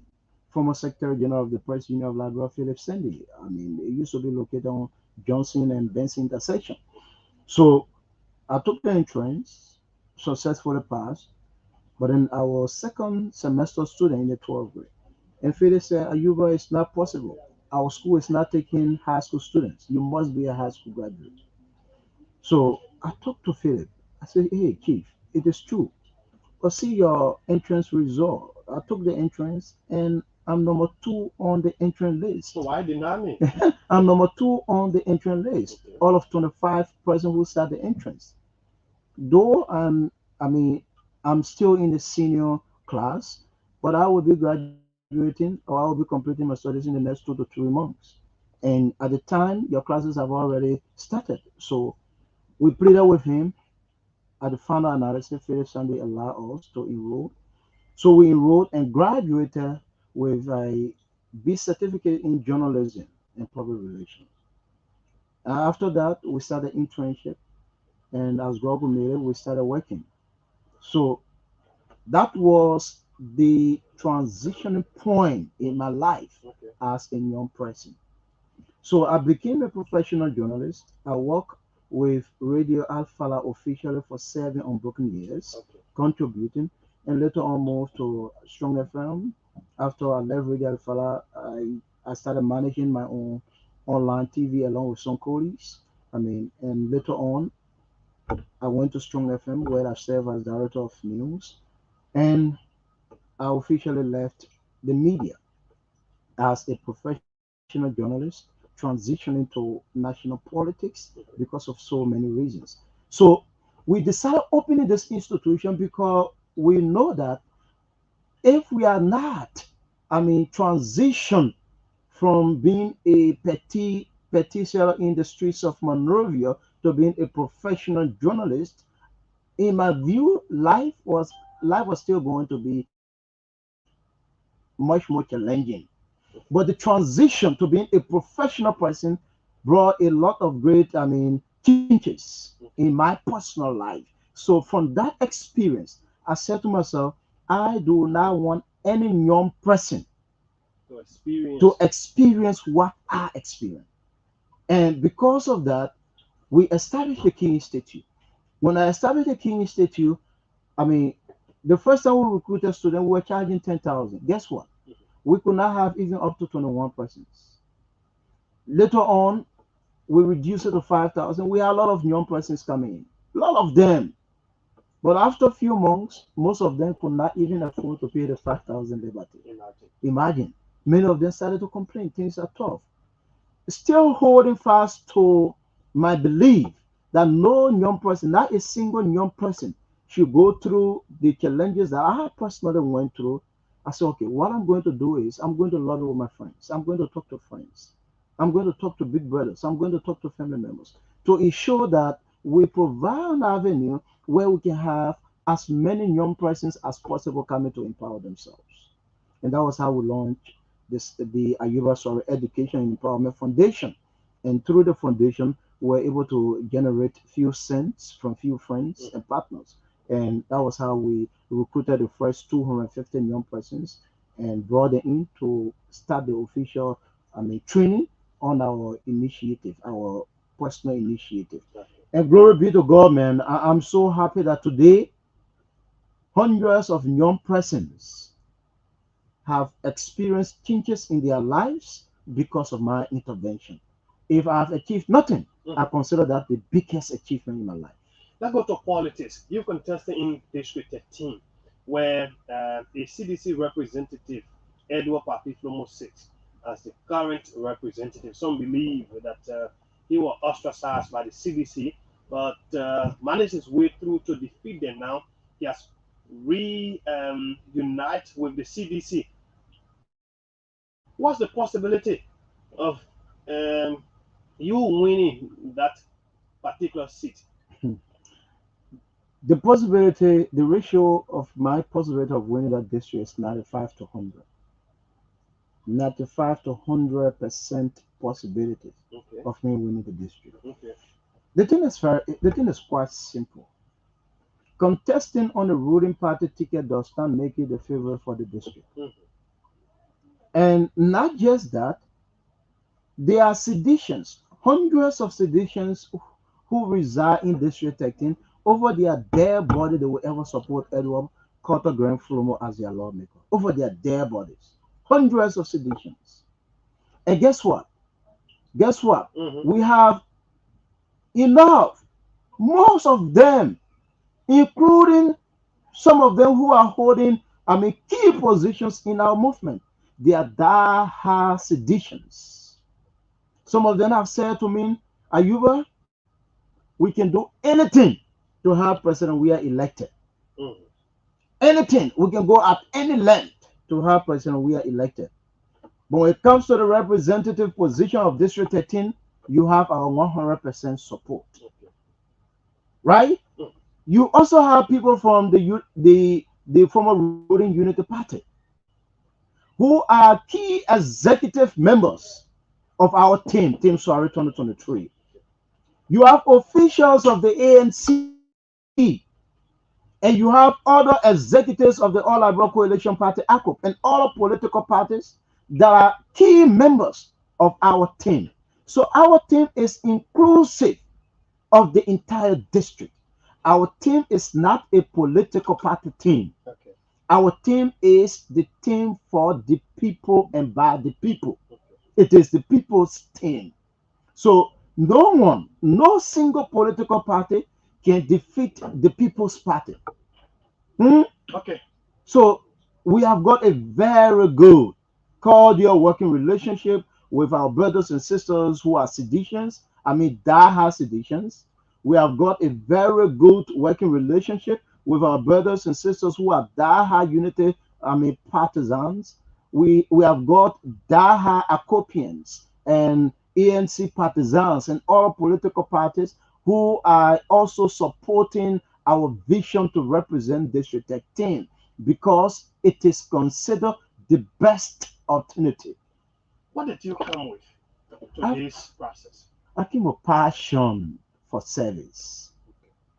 Speaker 5: former Secretary General of the Press Union of Labrador, Philip Sandy. It used to be located on Johnson and Benson intersection. So I took the entrance, successfully passed, but then I was second semester student in the 12th grade. And Philip said, Ayuba, it's not possible. Our school is not taking high school students. You must be a high school graduate. So I talked to Philip. I said, hey, Chief, it is true. But see your entrance result. I took the entrance and I'm number two on the entrance
Speaker 4: So
Speaker 5: list.
Speaker 4: why deny me?
Speaker 5: I'm number two on the entrance list.
Speaker 4: Okay.
Speaker 5: All of 25 person who start the entrance. Though I mean, I'm still in the senior class, but I will be graduating or I will be completing my studies in the next 2 to 3 months. And at the time, your classes have already started. So we pleaded with him at the final analysis. Philip Sunday allowed us to enroll. So we enrolled and graduated with a B certificate in journalism and public relations. After that, we started internship, and as God permitted, we started working. So that was the transitioning point in my life
Speaker 4: Okay.
Speaker 5: as a young person. So I became a professional journalist. I worked with Radio Alpha officially for 7 unbroken years,
Speaker 4: Okay.
Speaker 5: contributing, and later on moved to Strong FM. After I left Radio Alpha, I started managing my own online TV along with some colleagues. And later on, I went to Strong FM where I served as director of news, and I officially left the media as a professional journalist, transitioning to national politics because of so many reasons. So we decided opening this institution because we know that if we are not, transition from being a petty seller in the streets of Monrovia to being a professional journalist, in my view, life was still going to be much more challenging. But the transition to being a professional person brought a lot of great, changes in my personal life. So from that experience, I said to myself, I do not want any young person
Speaker 4: To experience.
Speaker 5: to experience what I experience. And because of that, we established the King Institute. When I established the King Institute, I mean, the first time we recruited students, we were charging 10,000. Guess what? We could not have even up to 21 persons. Later on, we reduced it to 5,000. We had a lot of young persons coming in, a lot of them. But after a few months, most of them could not even afford to pay the 5,000 liberty.
Speaker 4: Imagine.
Speaker 5: Imagine. Many of them started to complain, things are tough. Still holding fast to my belief that no young person, not a single young person, should go through the challenges that I personally went through. I said, okay, what I'm going to do is I'm going to lobby with my friends. I'm going to talk to friends. I'm going to talk to big brothers. I'm going to talk to family members to ensure that we provide an avenue where we can have as many young persons as possible coming to empower themselves. And that was how we launched the Ayuba Sorry Education and Empowerment Foundation. And through the foundation, we were able to generate few cents from few friends and partners. And that was how we recruited the first 215 young persons and brought them in to start the official, training on our initiative, our personal initiative. And glory be to God, man. I'm so happy that today hundreds of young persons have experienced changes in their lives because of my intervention. If I have achieved nothing, I consider that the biggest achievement in my life.
Speaker 4: Let's go to politics. You contested in District 13, where a CDC representative, Edward Papiflomo, sits as the current representative. Some believe that he was ostracized by the CDC, but managed his way through to defeat them. Now he has reunite with the CDC. What's the possibility of um, you winning that particular seat?
Speaker 5: The possibility, the ratio of my possibility of winning that district is 95 to 100. 95 to 100% possibility
Speaker 4: Okay.
Speaker 5: of me winning the district.
Speaker 4: Okay.
Speaker 5: The thing is quite simple. Contesting on a ruling party ticket does not make you the favorite for the district.
Speaker 4: Mhm.
Speaker 5: And not just that, there are seditions, hundreds of seditions who reside in District 13 over their dead body they will ever support Edward Carter Grant Flomo as their lawmaker. Over their dead bodies. Hundreds of seditions. And guess what? Guess what?
Speaker 4: Mhm.
Speaker 5: We have enough. Most of them, including some of them who are holding, key positions in our movement, they are die-hard seditions. Some of them have said to me, Ayuba, we can do anything to have President we are elected.
Speaker 4: Mhm.
Speaker 5: Anything. We can go at any length to have President we are elected. But when it comes to the representative position of District 13, you have our 100% support.
Speaker 4: Okay.
Speaker 5: Right?
Speaker 4: Mhm.
Speaker 5: You also have people from the former ruling Unity Party who are key executive members of our Team Suari 2023. You have officials of the ANC, and you have other executives of the All Liberal Coalition Party, ACOP, and all political parties that are key members of our team. So our team is inclusive of the entire district. Our team is not a political party team.
Speaker 4: Okay.
Speaker 5: Our team is the team for the people and by the people.
Speaker 4: Okay.
Speaker 5: It is the people's team. So no one, no single political party can defeat the People's Party. Hmm?
Speaker 4: Okay.
Speaker 5: So we have got a very good, cordial working relationship with our brothers and sisters who are seditious. Die-hard seditious. We have got a very good working relationship with our brothers and sisters who are die-hard unity. Partisans. We have got die-hard Acopians and ANC partisans and all political parties who are also supporting our vision to represent District 13 because it is considered the best alternative.
Speaker 4: What did you come with to
Speaker 5: I,
Speaker 4: this process?
Speaker 5: I came with passion for service.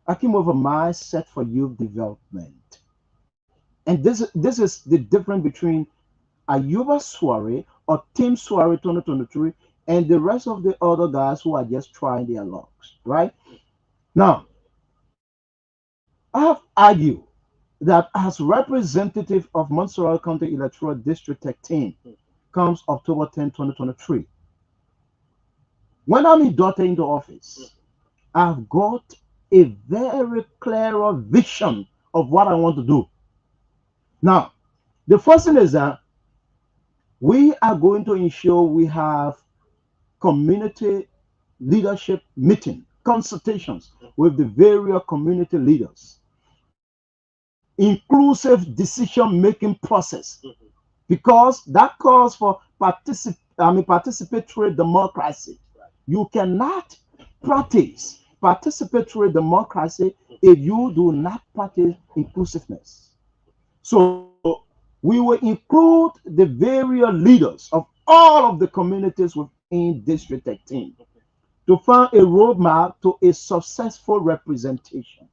Speaker 5: I came with a mindset for youth development. And this is the difference between Ayuba Soiree or Team Soiree 2023 and the rest of the other guys who are just trying their lucks, right? Now, I have argued that as representative of Montserrat County Electoral District 13 comes October 10, 2023, when I'm inducted into office, I've got a very clearer vision of what I want to do. Now, the first thing is that we are going to ensure we have community leadership meeting, consultations with the various community leaders, inclusive decision-making process, because that calls for participatory democracy. You cannot practice participatory democracy if you do not practice inclusiveness. So we will include the various leaders of all of the communities within District 13 to find a roadmap to a successful representation.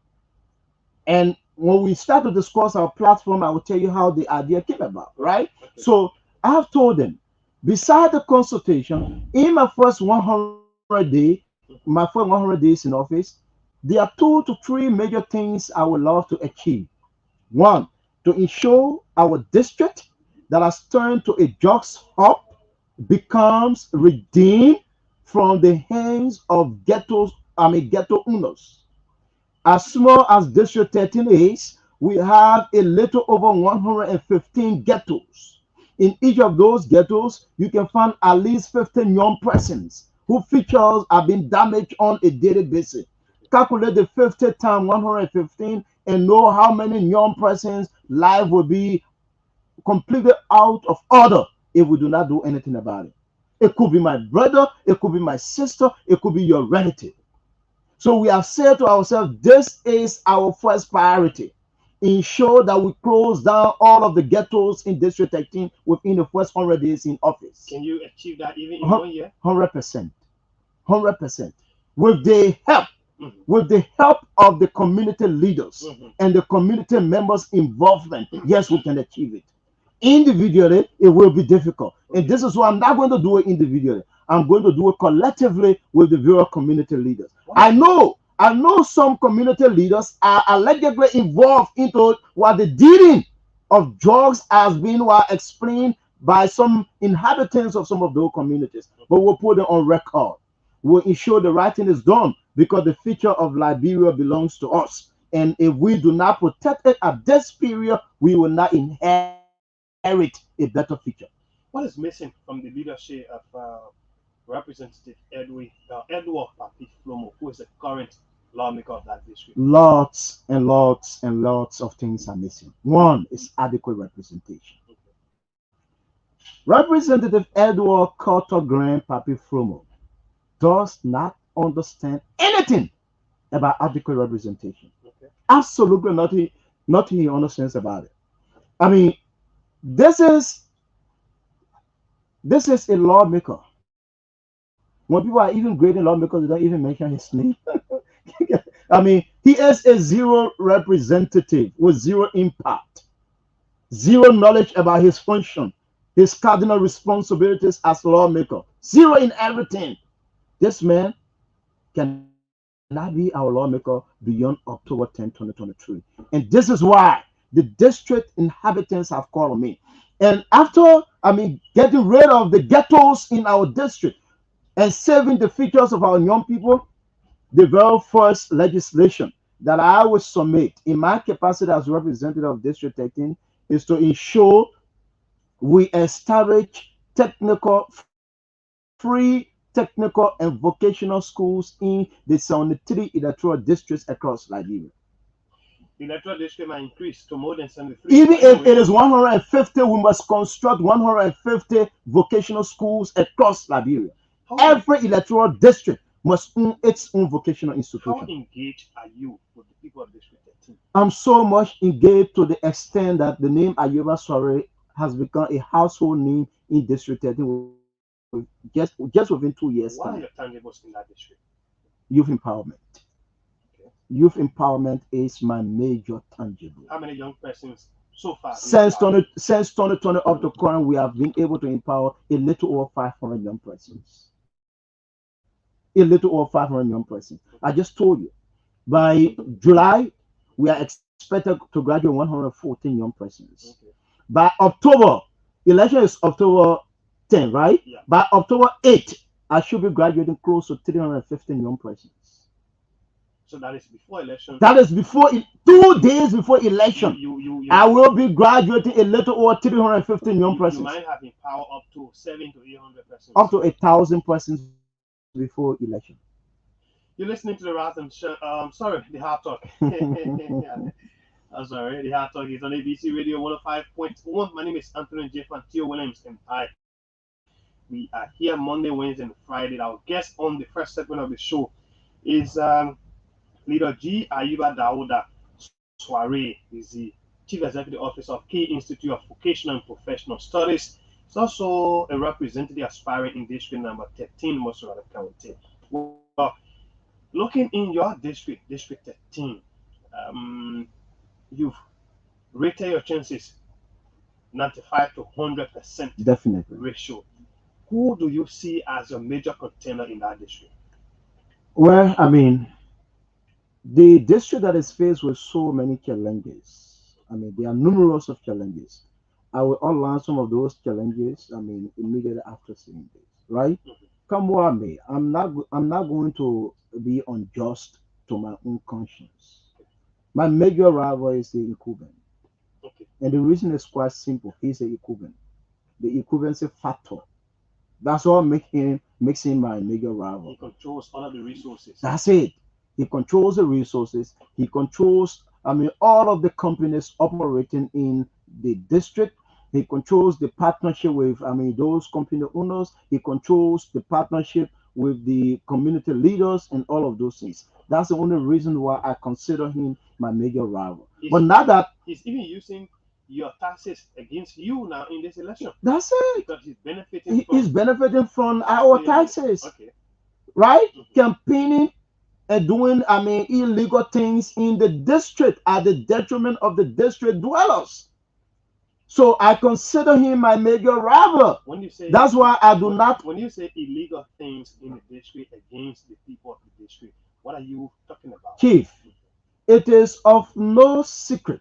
Speaker 5: And when we start to discuss our platform, I will tell you how the idea came about, right? So I have told them, beside the consultation, in my first 100 days in office, there are 2 to 3 major things I would love to achieve. One, to ensure our district that has turned to a jobs hub becomes redeemed from the hands of ghetto owners. As small as District 13 is, we have a little over 115 ghettos. In each of those ghettos, you can find at least 15 young persons whose features are being damaged on a daily basis. Calculate the 50 times 115 and know how many young persons' life will be completely out of order if we do not do anything about it. It could be my brother, it could be my sister, it could be your relative. So we have said to ourselves, this is our first priority. Ensure that we close down all of the ghettos in District 13 within the first 100 days in office.
Speaker 4: Can you achieve that even in 1 year?
Speaker 5: 100%. 100%. With the help, of the community leaders and the community members' involvement, yes, we can achieve it. Individually, it will be difficult. And this is why I'm not going to do it individually. I'm going to do it collectively with the various community leaders. I know some community leaders are allegedly involved into what the dealing of drugs has been explained by some inhabitants of some of those communities. But we'll put it on record. We'll ensure the right thing is done because the future of Liberia belongs to us. And if we do not protect it at this period, we will not inherit a better future.
Speaker 4: What is missing from the leadership of Representative Edward Papi Flomo, who is the current lawmaker of that district?
Speaker 5: Lots and lots and lots of things are missing. One is adequate representation. Representative Edward Carter Graham Papi Flomo does not understand anything about adequate representation. Absolutely nothing he understands about it. I mean, this is a lawmaker. When people are even grading lawmakers, they don't even mention his name. I mean, he is a zero representative with zero impact, zero knowledge about his function, his cardinal responsibilities as lawmaker, zero in everything. This man cannot be our lawmaker beyond October 10, 2023. And this is why the district inhabitants have called on me. And after, getting rid of the ghettos in our district and saving the futures of our young people, the very first legislation that I will submit in my capacity as representative of District 13 is to ensure we establish free technical and vocational schools in the 73 electoral districts across Liberia.
Speaker 4: The electoral district might increase to more than 73.
Speaker 5: Even if it is 150, we must construct 150 vocational schools across Liberia. Every electoral district must own its own vocational institution.
Speaker 4: How engaged are you with the people of District 13?
Speaker 5: I'm so much engaged to the extent that the name Ayuba Soiree has become a household name in District 13 just within 2 years' time.
Speaker 4: What are your tangibles in that district?
Speaker 5: Youth empowerment.
Speaker 4: Okay.
Speaker 5: Youth empowerment is my major tangible.
Speaker 4: How many young persons So far,
Speaker 5: Since 2020 up to current, we have been able to empower a little over 500 young persons. A little over 500 young persons. I just told you, by July, we are expected to graduate 114 young persons.
Speaker 4: okay.
Speaker 5: By October, election is October 10, right?
Speaker 4: Yeah.
Speaker 5: By October 8, I should be graduating close to 315 young persons.
Speaker 4: So that is before election.
Speaker 5: That is before 2 days before election.
Speaker 4: You
Speaker 5: I will be graduating a little over 315 young
Speaker 4: you
Speaker 5: persons,
Speaker 4: might have in power up to 700 to 800 persons.
Speaker 5: up to 1,000 persons before election.
Speaker 4: You're listening to the Rhythm Show. Sorry, the Hard Talk. I'm sorry, the Hard Talk is on ABC Radio 105.1. My name is Anthony Jiffan, Theo Williams, and we are here Monday, Wednesday, and Friday. Our guest on the first segment of the show is Leader G. Ayuba Daouda Soiree. He's the Chief Executive Officer of Key Institute of Vocational and Professional Studies. He's also a representative aspiring in District Number 13, Mosorata County. Well, looking in your district, District 13, you've rated your chances 95 to 100%
Speaker 5: Definitely.
Speaker 4: ratio. Who do you see as your major contender in that district?
Speaker 5: Well, I mean, the district that is faced with so many challenges. I mean, there are numerous of challenges. I will outline some of those challenges. I mean, immediately after seeing this, right? Come what may, I'm not going to be unjust to my own conscience. My major rival is the incumbent,
Speaker 4: Okay.
Speaker 5: and the reason is quite simple. He's the incumbent. The incumbency factor. That's what makes him my major rival.
Speaker 4: He controls all of the resources.
Speaker 5: That's it. He controls the resources. He controls, I mean, all of the companies operating in the district. He controls the partnership with, I mean, those company owners. He controls the partnership with the community leaders and all of those things. That's the only reason why I consider him my major rival. But now that
Speaker 4: He's even using your taxes against you now in this election
Speaker 5: that's it,
Speaker 4: because he's benefiting from.
Speaker 5: he's benefiting from our taxes,
Speaker 4: Okay.
Speaker 5: right? Campaigning and doing, I mean, illegal things in the district at the detriment of the district dwellers. So I consider him my major rival.
Speaker 4: When you say
Speaker 5: That's why I do not.
Speaker 4: When you say illegal things in the district against the people of the district, what are you talking about?
Speaker 5: Chief, it is of no secret.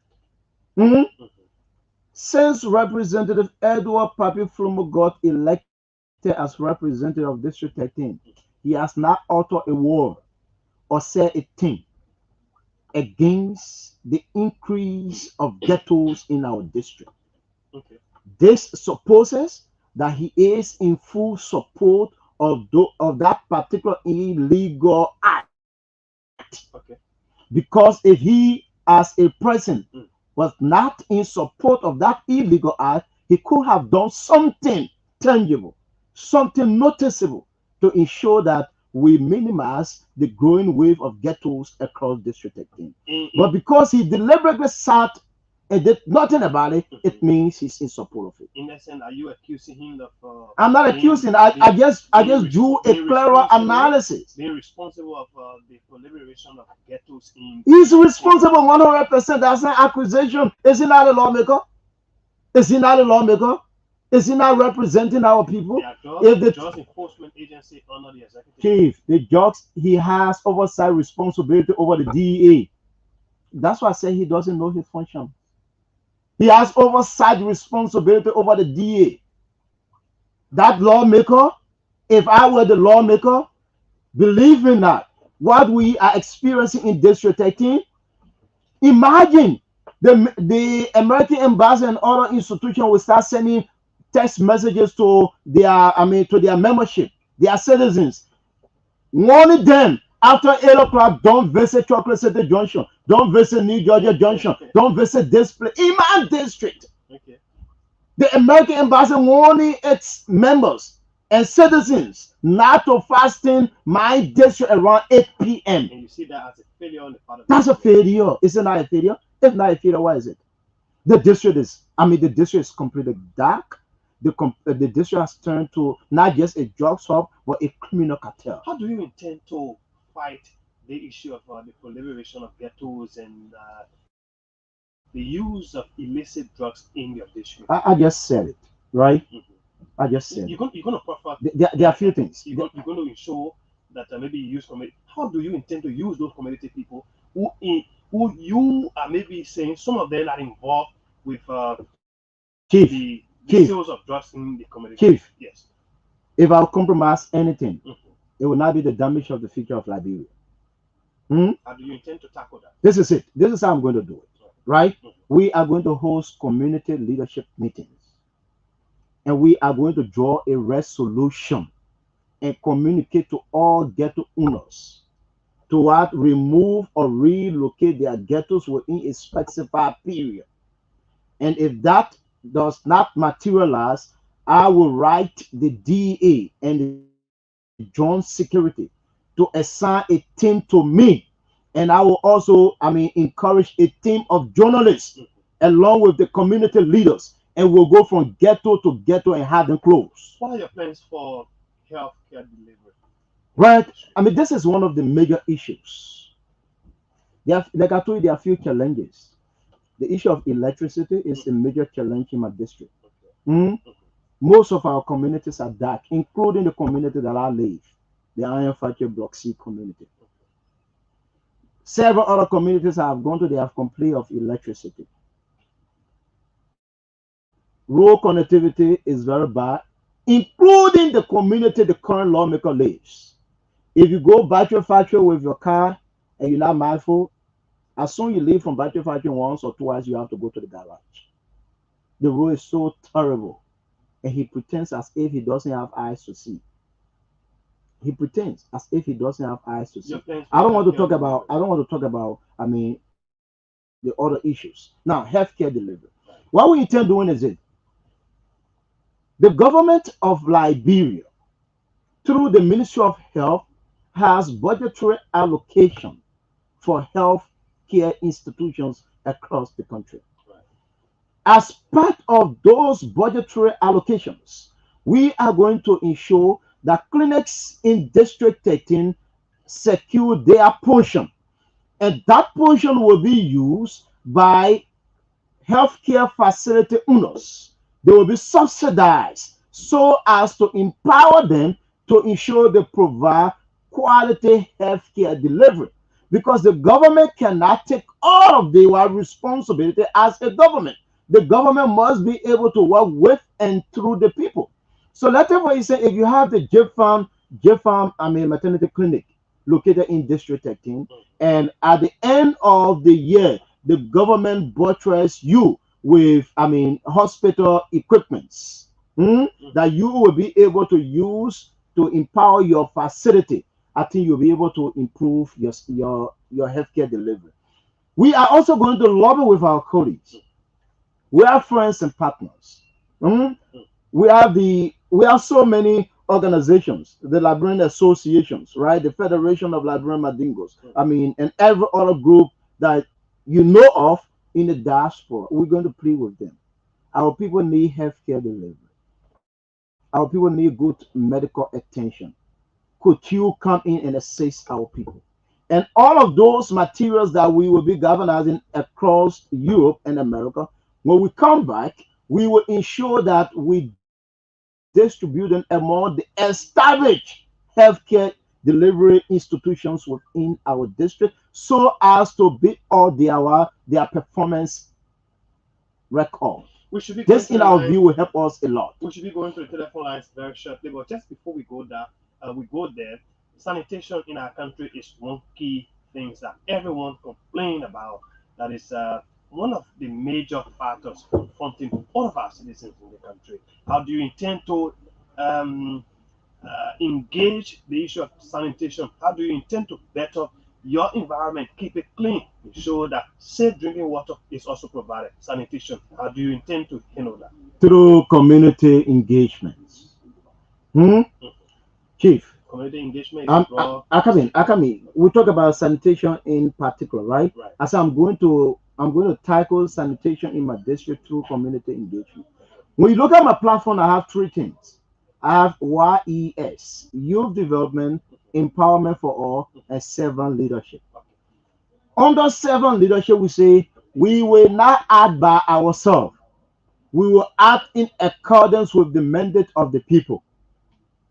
Speaker 5: Mhm. Since Representative Edward Papi Flumo got elected as representative of District 13, he has not uttered a word or said a thing against the increase of ghettos in our district.
Speaker 4: Okay.
Speaker 5: This supposes that he is in full support of that particular illegal act.
Speaker 4: Okay.
Speaker 5: Because if he, as a president, was not in support of that illegal act, he could have done something tangible, something noticeable to ensure that we minimize the growing wave of ghettos across District 13. But because he deliberately sat and did nothing about it, it means he's in support of it.
Speaker 4: In essence, are you accusing him of?
Speaker 5: I'm not accusing. I just drew a clearer analysis.
Speaker 4: Being responsible of the proliferation of ghettos in.
Speaker 5: He's responsible 100%. That's an accusation. Is he not a lawmaker? Is he not a lawmaker? Is he not representing our people?
Speaker 4: If the Judge Enforcement Agency under the executive.
Speaker 5: Chief, the judge, he has oversight responsibility over the DEA. That's why I say he doesn't know his function. He has oversight responsibility over the DA. That lawmaker, if I were the lawmaker, believe me that what we are experiencing in District 13, imagine the American embassy and other institutions will start sending text messages to their membership, their citizens, warning them after 8 o'clock, don't visit Chocolate City Junction, don't visit New Georgia Junction, don't visit this place in my district.
Speaker 4: Okay.
Speaker 5: The American embassy warning its members and citizens not to fasting my district around 8 p.m.
Speaker 4: And you see that as a failure on the part of.
Speaker 5: That's a failure. Is it not a failure? If not a failure, why is it? The district is completely dark. The district has turned to not just a drug shop, but a criminal cartel.
Speaker 4: How do you intend to fight the issue of the proliferation of ghettos and the use of illicit drugs in your district?
Speaker 5: I just said it, right?
Speaker 4: Mhm.
Speaker 5: I just said
Speaker 4: You're going to prefer
Speaker 5: there are a few things.
Speaker 4: you're going to ensure that maybe you use community. How do you intend to use those community people who you are maybe saying some of them are involved with
Speaker 5: Chief,
Speaker 4: the
Speaker 5: Chief,
Speaker 4: sales of drugs in the community?
Speaker 5: Chief,
Speaker 4: Yes.
Speaker 5: if I'll compromise anything,
Speaker 4: Mhm.
Speaker 5: it will not be the damage of the future of Liberia. Hmm?
Speaker 4: How do you intend to tackle that?
Speaker 5: This is it. This is how I'm going to do it, right?
Speaker 4: Mhm.
Speaker 5: We are going to host community leadership meetings, and we are going to draw a resolution and communicate to all ghetto owners to what remove or relocate their ghettos within a specified period. And if that does not materialize, I will write the DA and the joint security to assign a team to me. And I will also, encourage a team of journalists along with the community leaders. And we'll go from ghetto to ghetto and have them close.
Speaker 4: What are your plans for healthcare delivery?
Speaker 5: Right? This is one of the major issues. Like I told you, there are a few challenges. The issue of electricity is a major challenge in my district. Mm? Most of our communities are dark, including the community that I live, the Iron Factory Block C community. Several other communities I have gone to, they have complained of electricity. Road connectivity is very bad, including the community the current lawmaker lives. If you go battery factory with your car and you're not mindful, as soon you leave from battery factory once or twice, you have to go to the garage. The road is so terrible, and he pretends as if he doesn't have eyes to see. He pretends as if he doesn't have eyes to see. I don't want to talk about. I don't want to talk about. The other issues. Now, healthcare delivery. What we intend doing is it. The government of Liberia, through the Ministry of Health, has budgetary allocation for health care institutions across the country. As part of those budgetary allocations, we are going to ensure that clinics in District 13 secure their portion, and that portion will be used by healthcare facility owners. They will be subsidized so as to empower them to ensure they provide quality healthcare delivery. Because the government cannot take all of the responsibility as a government. The government must be able to work with and through the people. So let's say, for instance, if you have the Jiffan, maternity clinic located in District 13, and at the end of the year, the government buttress you with, hospital equipments that you will be able to use to empower your facility. I think you'll be able to improve your healthcare delivery. We are also going to lobby with our colleagues. We are friends and partners. Mm? We have so many organizations, the Liberian associations, right? The Federation of Liberian Madingos. And every other group that you know of in the diaspora. We're going to plead with them. Our people need healthcare delivery. Our people need good medical attention. Could you come in and assist our people? And all of those materials that we will be galvanizing across Europe and America, when we come back, we will ensure that we distribute them among the established healthcare delivery institutions within our district so as to beat all their performance record.
Speaker 4: We should be going
Speaker 5: This,
Speaker 4: to
Speaker 5: in
Speaker 4: the
Speaker 5: our
Speaker 4: line.
Speaker 5: view, will help us a lot.
Speaker 4: We should be going to the telephone lines very shortly. But just before we go there. Sanitation in our country is one key things that everyone complain about. That is one of the major factors confronting all of our citizens in the country. How do you intend to um, engage the issue of sanitation? How do you intend to better your environment, keep it clean, ensure that safe drinking water is also provided? Sanitation. How do you intend to handle that?
Speaker 5: Through community engagements. Hmm? Chief,
Speaker 4: Community engagement is broad.
Speaker 5: Akami, we talk about sanitation in particular, right?
Speaker 4: Right.
Speaker 5: As I'm going to tackle sanitation in my district through community engagement. When you look at my platform, I have three things. I have YES, Youth Development, Empowerment for All, and Servant Leadership. Under servant leadership, we say We will not act by ourselves. We will act in accordance with the mandate of the people.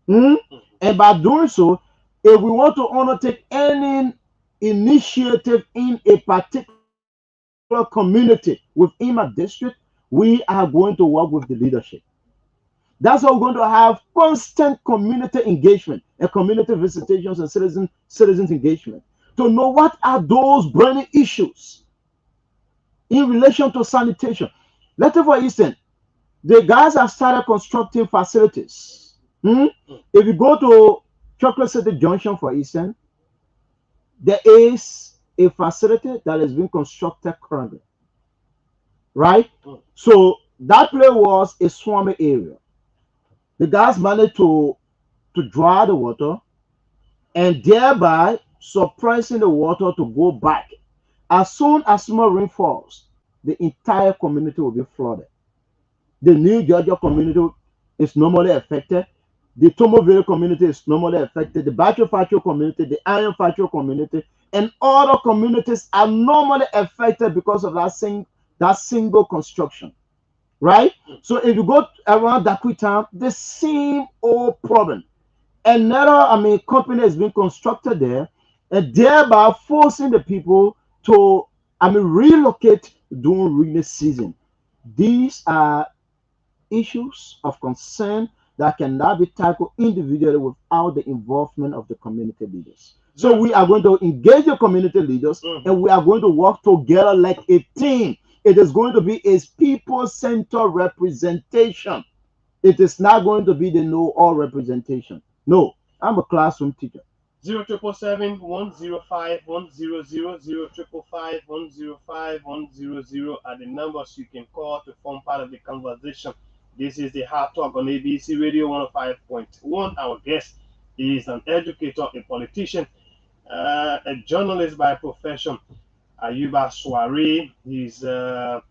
Speaker 5: Hmm? And by doing so, if we want to undertake any initiative in a particular community within a district, we are going to work with the leadership. That's how we're going to have constant community engagement and community visitations and citizens engagement to know what are those burning issues in relation to sanitation. Let's say, for instance, the guys have started constructing facilities. Hmm? If you go to Chocolate City Junction, for instance, there is a facility that is being constructed currently, right? So that place was a swarmy area. The guys managed to draw the water and thereby suppressing the water to go back. As soon as small rain falls, the entire community will be flooded. The New Georgia community is normally affected. The Tomoville community is normally affected. The Battery Factory community, the Iron Factory community, and other communities are normally affected because of that single construction, right? So if you go around Dakwi town, the same old problem. Another, company has been constructed there, and thereby forcing the people to, relocate during rainy season. These are issues of concern that cannot be tackled individually without the involvement of the community leaders. So we are going to engage the community leaders and we are going to work together like a team. It is going to be a people-centered representation. It is not going to be the know-all representation. No, I'm a classroom teacher.
Speaker 4: 077-105-100, are the numbers you can call to form part of the conversation. This is the Hard Talk on ABC Radio 105.1. Our guest is an educator, a politician, a journalist by profession, Ayuba Soare. He's an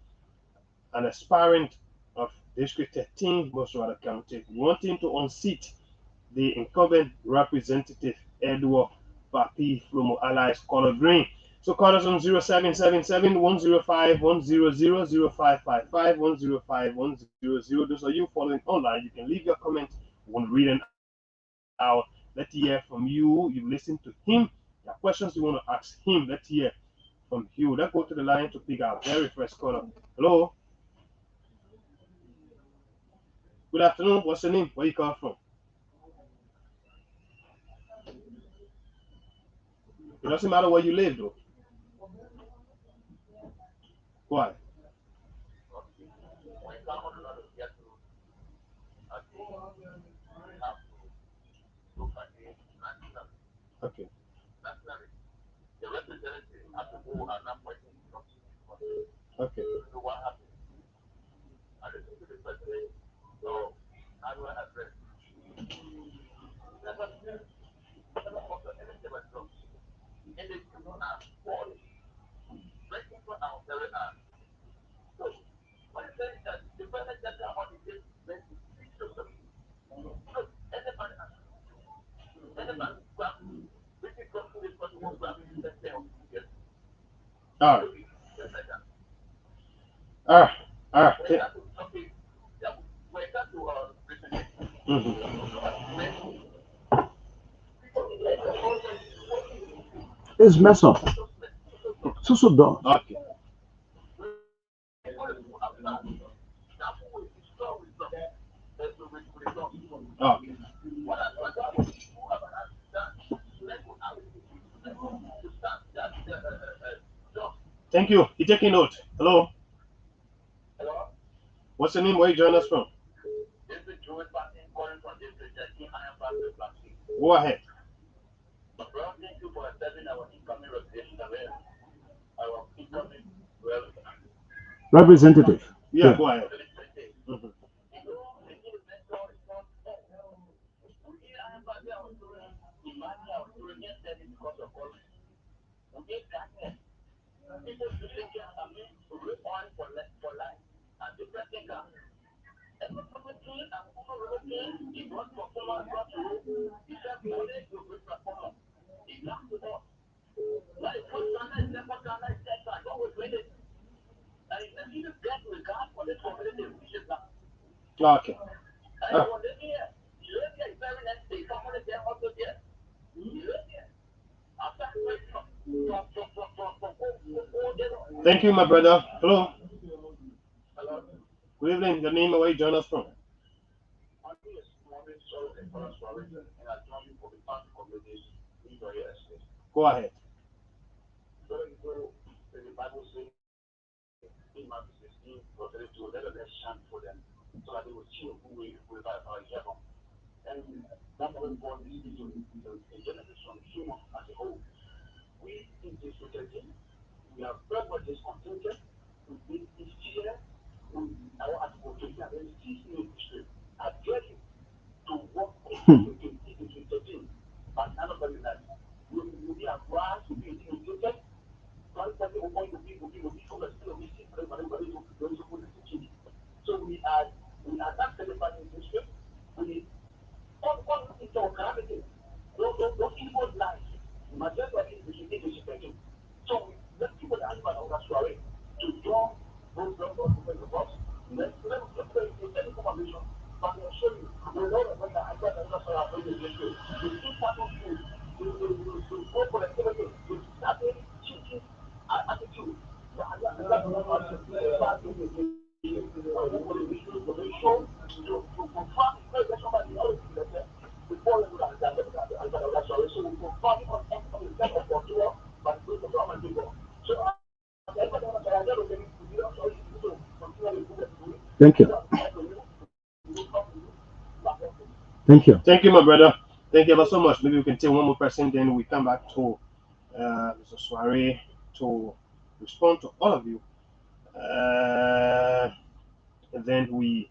Speaker 4: aspirant of District 13, Boswara County, wanting to unseat the incumbent representative Edward Papi Flomo Allies Color Green. So call us on 0777 105 100 0555 105 100. Those are you following online. You can leave your comment. We want to read it out. Let's hear from you. You listen to him. There are questions you want to ask him. Let's hear from you. Let's go to the line to pick our very first caller. Hello. Good afternoon. What's your name? Where you call from? It doesn't matter where you live, though. Why? Okay. Okay. All right. All right. All right. Mm-hmm.
Speaker 5: It's mess up. So done.
Speaker 4: Okay. Okay. Thank you. You taking note. Hello. What's your name? Where you join us from? Go ahead.
Speaker 5: Representative.
Speaker 4: Yeah, go ahead. Mhm. Okay.
Speaker 3: And I was here. You live here, very next day, someone is there also there. You live here. After
Speaker 4: Thank you, my brother. Hello.
Speaker 3: hello.
Speaker 4: Good evening. Your name and where you join us from?
Speaker 3: My name is Mohammed Soro Nicholas Warrington, and I joined you for the past communities in your estate.
Speaker 4: Go ahead.
Speaker 3: So you go, the Bible says in Matthew 16, verse 32, let the rest shine for them, so that they will see who we revive our heaven. And that's what God is doing in Genesis from human as a whole. We in this religion, we are very much discontented. We need this fear. I want to go to the history. I dare you to walk into 13. But none of them is that. We be a grass, we be intimidated. One person will point to people, from the still we see, but everybody will put the teaching. So we are not celebrating this trip. We on into a calamity. Those evil life. Majority of it is intimidating. So the people that are on that story to draw those people in the box. Let's play any conversation. But I'll show you. We know that when I got another story, I'll bring this to you. You see part of you. You go for the activity. You start cheating attitude.
Speaker 5: Thank you. Thank you.
Speaker 4: Thank you, my brother. Thank you ever so much. Maybe we can take one more person, then we come back to Mr. Soiree to respond to all of you. And then we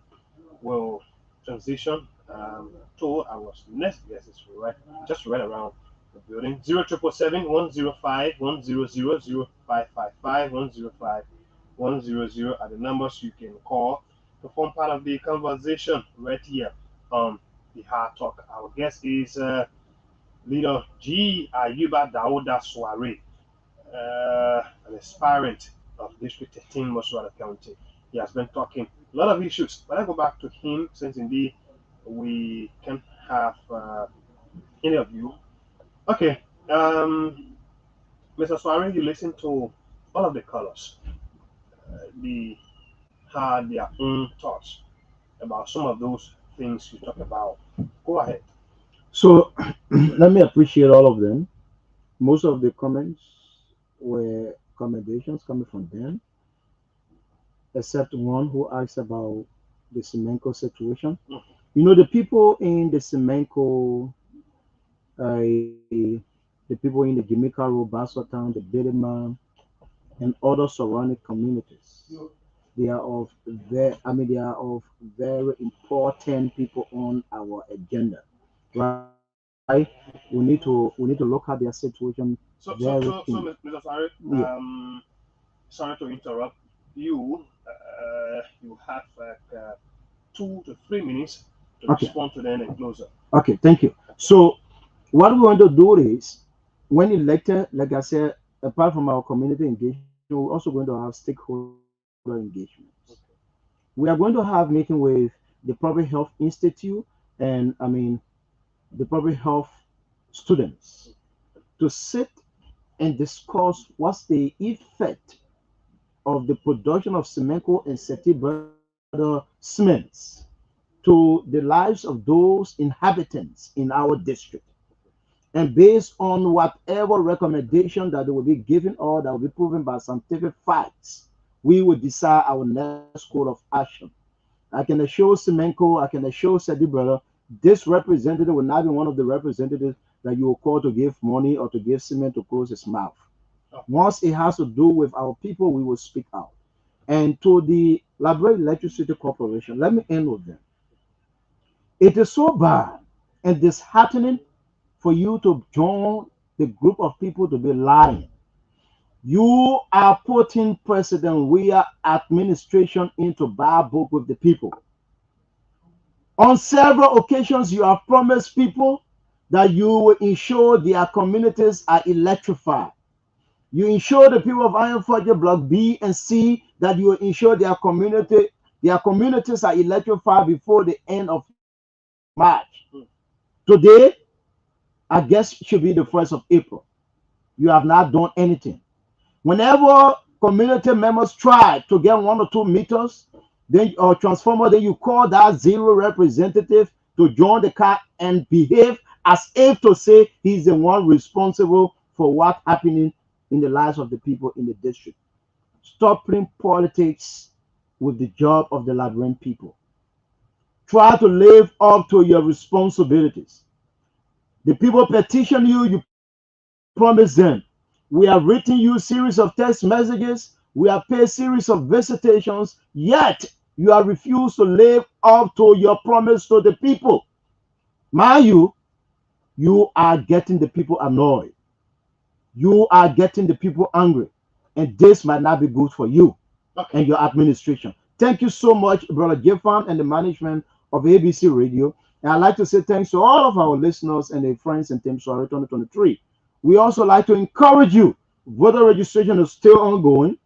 Speaker 4: will transition to our next guest. Is right, just right around the building. 077-105-100-555-105-100 are the numbers you can call to form part of the conversation right here on the Hard Talk. Our guest is Leader G. Ayuba Daouda Soiree, an aspirant of District 13, Moswara County. He has been talking a lot of issues, but I go back to him since indeed we can have any of you. Okay, Mr. Soiree, you listen to all of the colors. They had their own thoughts about some of those things you talk about. Go ahead.
Speaker 5: So let me appreciate all of them. Most of the comments were commendations coming from them, except one who asked about the Semenko situation. You know, the people in the Semenko, the people in the Jamaica Road, Town, the Bedema, and other surrounding communities, they are of they are of very important people on our agenda, right? We need to look at their situation very keen.
Speaker 4: Mr. Soiree,
Speaker 5: Yeah.
Speaker 4: sorry to interrupt you. You have like 2 to 3 minutes to
Speaker 5: Okay.
Speaker 4: respond to them and close up.
Speaker 5: Okay. Thank you. So what we're going to do is, when elected, like I said, apart from our community engagement, we're also going to have stakeholder engagement. We are going to have meeting with the Public Health Institute and the public health students to sit and discuss what's the effect of the production of Semenko and Seti brother cements to the lives of those inhabitants in our district. And based on whatever recommendation that they will be given or that will be proven by scientific facts, we will decide our next course of action. I can assure Semenko, I can assure Seti brother, this representative will not be one of the representatives that you will call to give money or to give cement to close his mouth. Once it has to do with our people, we will speak out. And to the Library Electricity Corporation, let me end with them. It is so bad and disheartening for you to join the group of people to be lying. You are putting President Weah administration into bad book with the people. On several occasions, you have promised people that you will ensure their communities are electrified. You ensure the people of Iron Forge Block B and C that you will ensure their Their communities are electrified before the end of March. Today, I guess, should be the 1st of April. You have not done anything. Whenever community members try to get 1 or 2 meters, then or transformer, then you call that zero representative to join the car and behave as if to say he's the one responsible for what's happening in the lives of the people in the district. Stop putting politics with the job of the Liberian people. Try to live up to your responsibilities. The people petition you, you promise them. We have written you series of text messages. We have paid series of visitations. Yet you have refused to live up to your promise to the people. Mind you, you are getting the people annoyed. You are getting the people angry. And this might not be good for you and your administration. Thank you so much, Brother Jiffan and the management of ABC Radio. And I'd like to say thanks to all of our listeners and their friends in Team Sorry 2023. We also like to encourage you. Voter registration is still ongoing.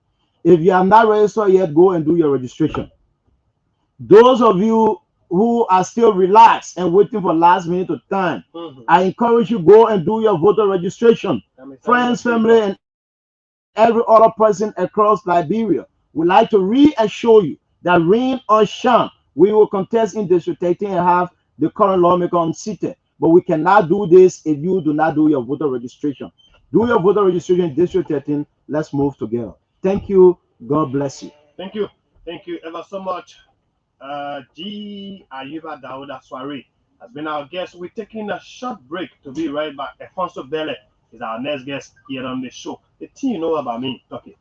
Speaker 5: If you have not registered yet, go and do your registration. Those of you who are still relaxed and waiting for last minute of time, I encourage you go and do your voter registration. Friends, family, and every other person across Liberia would like to reassure you that rain or shine, we will contest in District 13 and have the current lawmaker unseated. But we cannot do this if you do not do your voter registration. Do your voter registration in District 13. Let's move together. Thank you. God bless you.
Speaker 4: Thank you. Thank you ever so much. G. Ayuba Daouda Soiree has been our guest. We're taking a short break to be right back. Alfonso Bele is our next guest here on the show. The thing you know about me, talking.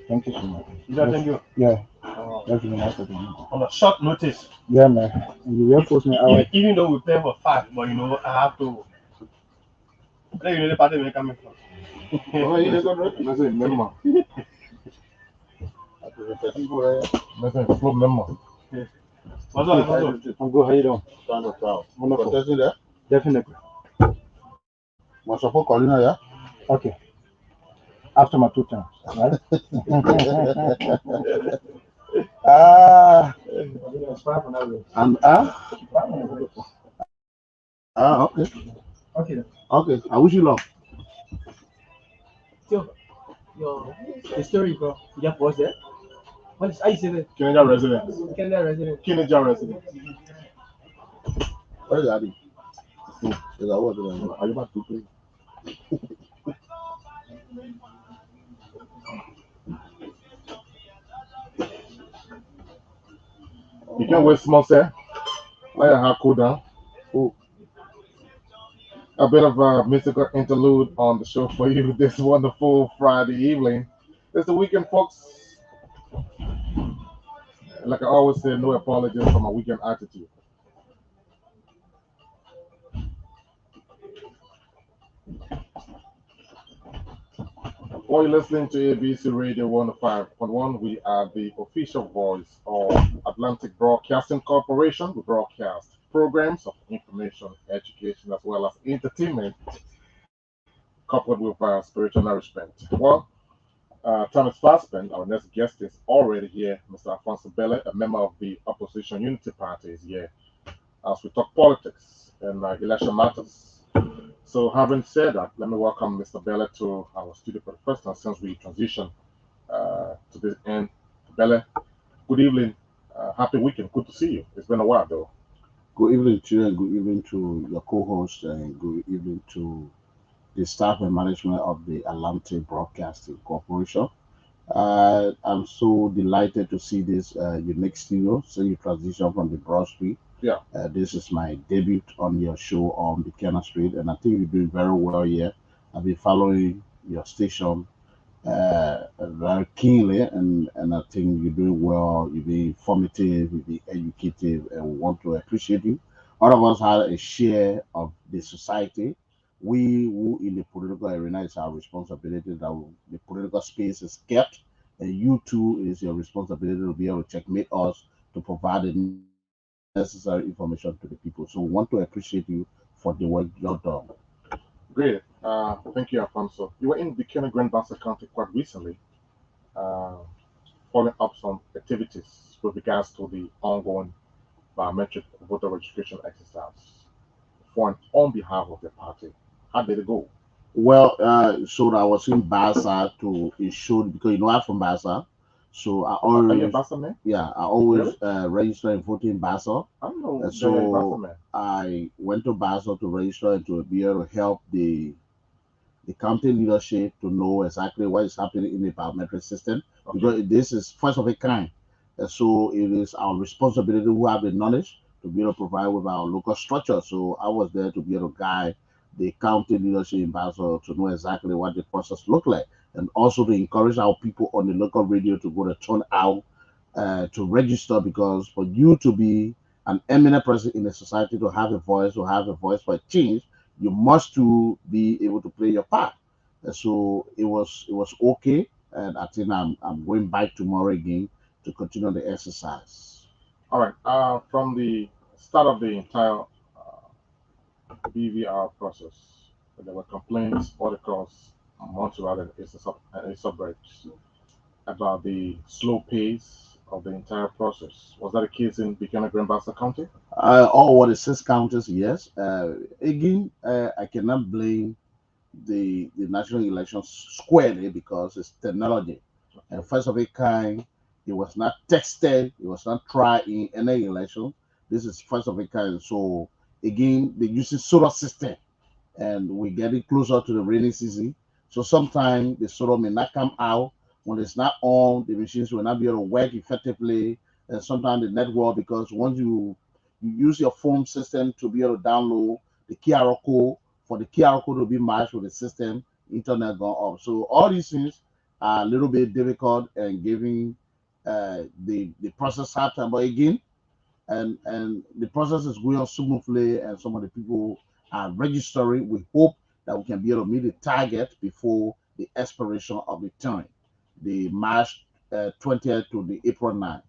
Speaker 5: Thank you so much.
Speaker 4: Thank you.
Speaker 5: Yeah, that's really nice of you.
Speaker 4: On a short notice.
Speaker 5: Yeah, man. And you will force me out.
Speaker 4: Even though we play for 5, but I have to. I think you know the party we're coming from.
Speaker 2: Oh, you never know. That's it, member. That's it, club member.
Speaker 4: What's up?
Speaker 5: I'm good. How you doing?
Speaker 3: Stand up proud.
Speaker 5: Wonderful.
Speaker 6: Contesting there.
Speaker 5: Definitely.
Speaker 6: My support calling her, yeah?
Speaker 5: Okay. After my 2 times, right? And okay.
Speaker 7: Okay.
Speaker 5: Okay. I wish you luck.
Speaker 7: So, the story, bro. You just pause there. What is I say?
Speaker 2: Kinaja residents.
Speaker 7: Canada resident.
Speaker 2: Kinaja residents.
Speaker 6: What is that? Is that what?
Speaker 2: Are you about to play? You can't wait small, sir. Let her cool down. Ooh. A bit of a musical interlude on the show for you this wonderful Friday evening. It's the weekend, folks. Like I always say, no apologies for my weekend attitude. While you're listening to ABC Radio 105.1, we are the official voice of Atlantic Broadcasting Corporation. We broadcast programs of information, education, as well as entertainment, coupled with spiritual nourishment. Well, time is fast spent. Our next guest is already here. Mr. Alfonso Bele, a member of the Opposition Unity Party, is here as we talk politics and election matters. So, having said that, let me welcome Mr. Bele to our studio for the first time since we transitioned to this end. Bele, good evening. Happy weekend. Good to see you. It's been a while, though.
Speaker 6: Good evening to you, and good evening to your co-host, and good evening to the staff and management of the Atlantic Broadcasting Corporation. I'm so delighted to see this unique studio. So you transition from the Broad Street.
Speaker 2: Yeah.
Speaker 6: This is my debut on your show on the Buchanan Street, and I think you're doing very well here. I've been following your station very keenly, and I think you're doing well. You're being informative, you're being educative, and we want to appreciate you. All of us have a share of the society. We who in the political arena, it's our responsibility that the political space is kept, and you too, it is your responsibility to be able to checkmate us to provide the necessary information to the people. So we want to appreciate you
Speaker 8: for the work you've done.
Speaker 2: Great. Thank you, Alfonso. You were in Buchanan Grand Bassa County quite recently, uh, following up some activities with regards to the ongoing biometric voter registration exercise for on behalf of the party. How did it go?
Speaker 8: Well, so I was in Basa to ensure because I'm from Basa, so I
Speaker 2: Are you a
Speaker 8: always
Speaker 2: Bassa man?
Speaker 8: yeah I always
Speaker 2: Really?
Speaker 8: register and vote in Basa.
Speaker 2: I don't know
Speaker 8: And
Speaker 2: that you're a Bassa
Speaker 8: so
Speaker 2: man.
Speaker 8: I went to Basa to register and to be able to help the county leadership to know exactly what is happening in the biometric system
Speaker 2: Okay.
Speaker 8: because this is first of a kind. And so it is our responsibility who have the knowledge to be able to provide with our local structure. So I was there to be able to guide the county leadership in Basel to know exactly what the process looked like and also to encourage our people on the local radio to go to turn out to register because for you to be an eminent person in the society to have a voice for a change, you must to be able to play your part. And so it was okay, and I think I'm going back tomorrow again to continue the exercise.
Speaker 2: All right. From the start of the entire BVR process, there were complaints all across Montreal and its suburbs about the slow pace of the entire process. Was that the case in Buchanan Grand Bassa County?
Speaker 8: All what the six counties, yes. Again, I cannot blame the national elections squarely because it's technology. And
Speaker 2: Okay.
Speaker 8: first of a kind, it was not tested, it was not tried in any election. This is first of a kind. So again, they're using solar system and we're getting closer to the rainy season. So sometimes the solar may not come out. When it's not on, the machines will not be able to work effectively. And sometimes the network, because once you use your phone system to be able to download the QR code, for the QR code to be matched with the system, internet gone off. So all these things are a little bit difficult and giving the process hard time. But again, and the process is going on smoothly and some of the people are registering. We hope that we can be able to meet the target before the expiration of the time, the March 20th to the April 9th.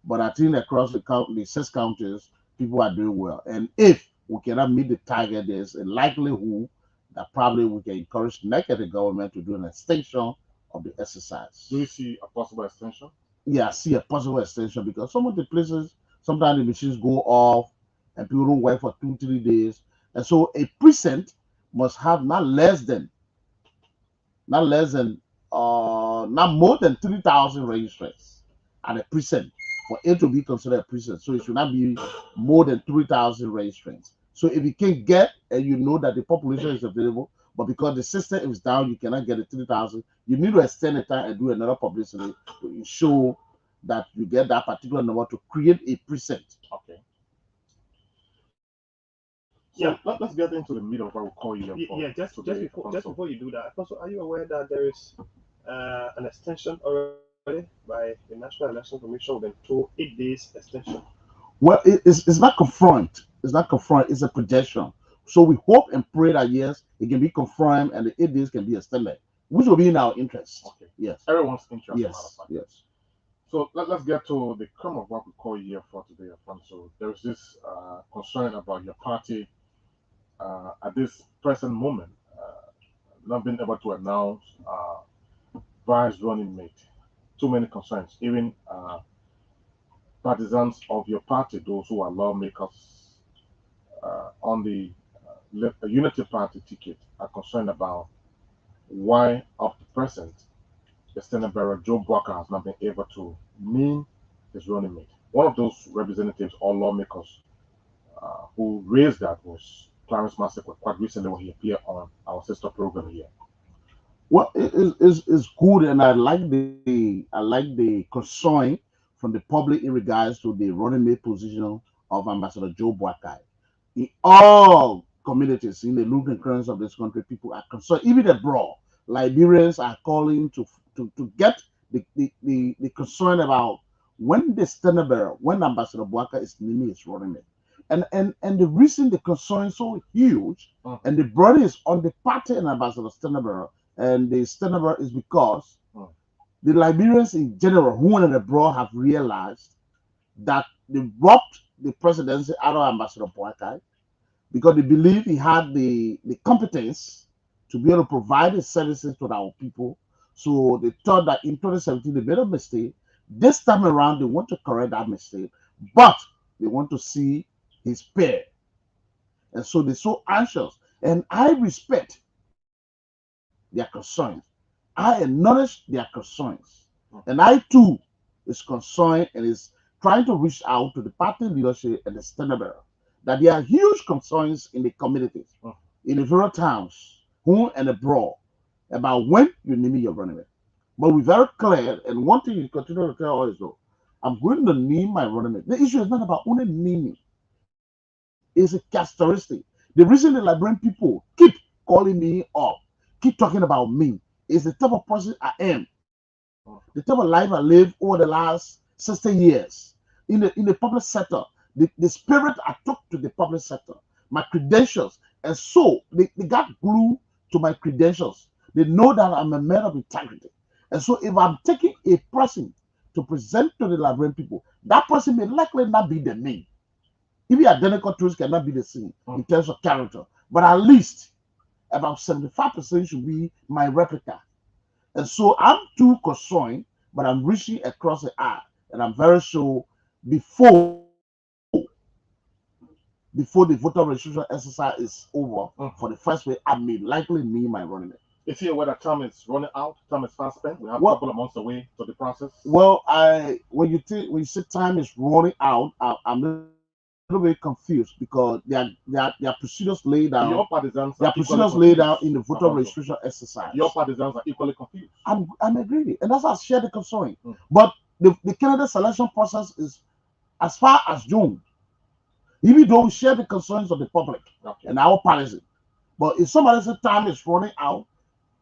Speaker 8: But I think across the six counties, people are doing well. And if we cannot meet the target, there's a likelihood that probably we can encourage the government to do an extension of the exercise.
Speaker 2: Do you see a possible extension?
Speaker 8: Yeah, I see a possible extension because some of the places sometimes the machines go off and people don't work for 2 3 days, and so a precinct must have not more than 3,000 registrants at a precinct for it to be considered a precinct. So it should not be more than 3,000 registrants. So if you can get and you know that the population is available, but because the system is down, you cannot get the 3,000. You need to extend the time and do another publicity to ensure that you get that particular number to create a precinct.
Speaker 2: Okay. So
Speaker 4: Yeah.
Speaker 2: let's get into the meat of what we call you here for
Speaker 4: Yeah, just
Speaker 2: today,
Speaker 4: before
Speaker 2: Alfonso.
Speaker 4: you do that, also, are you aware that there is an extension already by the National Election Commission with a 8 days extension?
Speaker 8: Well, it's not confirmed. It's not confirmed. It's a projection. So we hope and pray that yes, it can be confirmed and the 8 days can be extended, which will be in our interest.
Speaker 2: Okay.
Speaker 8: Yes.
Speaker 2: Everyone's interest, as a matter of
Speaker 8: Yes.
Speaker 2: fact.
Speaker 8: Yes.
Speaker 2: So let's get to the crumb of what we call you here for today, Alfonso. There is this concern about your party at this present moment not being able to announce vice running mate. Too many concerns. Even partisans of your party, those who are lawmakers on the Unity Party ticket, are concerned about why, up to present, the Senate Bearer Joe Walker has not been able to name his running mate. One of those representatives or lawmakers who raised that was Clarence Massacre quite recently when he appeared on our sister program here.
Speaker 8: Well, it's good, and I like the concern from the public in regards to the running mate position of Ambassador Joe Boakai. In all communities in the local currents of this country, people are concerned. Even abroad, Liberians are calling to get the concern about when the standard bearer, when Ambassador Boakai is naming his running mate. And the reason the concern is so huge and the burden is on the party and Ambassador Stenenberg and the Stenenberg is because the Liberians in general who and abroad have realized that they robbed the presidency out of Ambassador Boakai. because they believe he had the competence to be able to provide the services to our people. So they thought that in 2017 they made a mistake. This time around, they want to correct that mistake, but they want to see his pair. And so they're so anxious. And I respect their concerns. I acknowledge their concerns. And I too is concerned and is trying to reach out to the party leadership and the standard bearer that there are huge concerns in the communities, in the various towns, home and abroad, about when you name your running mate. But we're very clear, and one thing you continue to tell us though, I'm going to name my running mate. The issue is not about only naming, it's a characteristic. The reason the Liberian people keep calling me up, keep talking about me, is the type of person I am, the type of life I live over the last 60 years in the public sector, the spirit I took to the public sector, my credentials, and so they got glued to my credentials. They know that I'm a man of integrity. And so if I'm taking a person to present to the Liberian people, that person may likely not be the me. Even identical twins cannot be the same in terms of character, but at least about 75% should be my replica. And so I'm too concerned, but I'm reaching across the aisle, and I'm very sure before before the voter registration exercise is over for the first way, I may likely name my running mate.
Speaker 2: Is here where the time is running out? Time is fast spent. We have a
Speaker 8: Well,
Speaker 2: couple of months away to the process.
Speaker 8: well, when you say time is running out, I'm a little bit confused because there are procedures laid down.
Speaker 2: Your partisans
Speaker 8: There are
Speaker 2: are equally
Speaker 8: procedures laid down
Speaker 2: confused.
Speaker 8: in the voter
Speaker 2: Alfonso.
Speaker 8: registration exercise.
Speaker 2: Your partisans are equally confused.
Speaker 8: I'm agreeing, and that's why I share the concern. But the candidate selection process is as far as June, even though we share the concerns of the public
Speaker 2: Okay.
Speaker 8: and our policy. But if somebody says time is running out,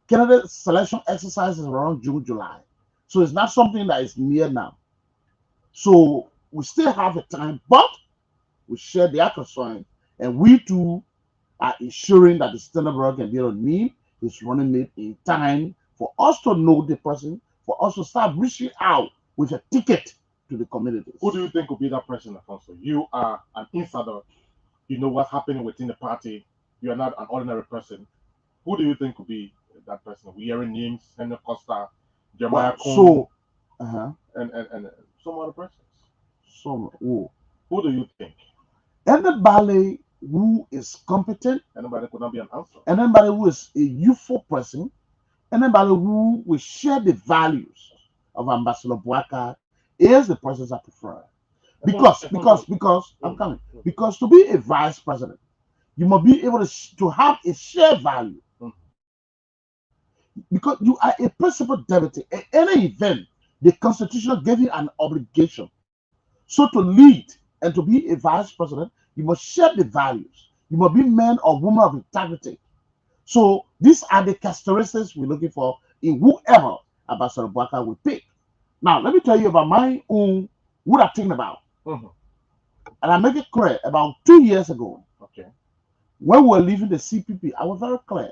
Speaker 8: candidate selection exercise is around June, July. So it's not something that is near now. So we still have a time, but we share their concern, and we too are ensuring that the standard bearer can be able to name his running mate in time for us to know the person, for us to start reaching out with a ticket to the communities.
Speaker 2: Who do you think will be that person, Alfonso? You are an insider. You know what's happening within the party. You are not an ordinary person. Who do you think will be that person? We hearing names: Henry Costa, Jeremiah
Speaker 8: Well,
Speaker 2: Cohn, and some other persons. Who do you think?
Speaker 8: Anybody who is competent,
Speaker 2: Anybody could not be an answer.
Speaker 8: anybody who is a youthful person, anybody who will share the values of Ambassador Boaka is the persons I prefer. Because I'm coming. Because to be a vice president, you must be able to have a shared value. Because you are a principal deputy at any event, the constitution gave you an obligation. So to lead and to be a vice president, you must share the values. You must be man or woman of integrity. So these are the characteristics we're looking for in whoever Ambassador Boaka will pick. Now, let me tell you about my own, what I'm thinking about.
Speaker 2: Mhm.
Speaker 8: And I make it clear about 2 years ago,
Speaker 2: Okay.
Speaker 8: when we were leaving the CPP, I was very clear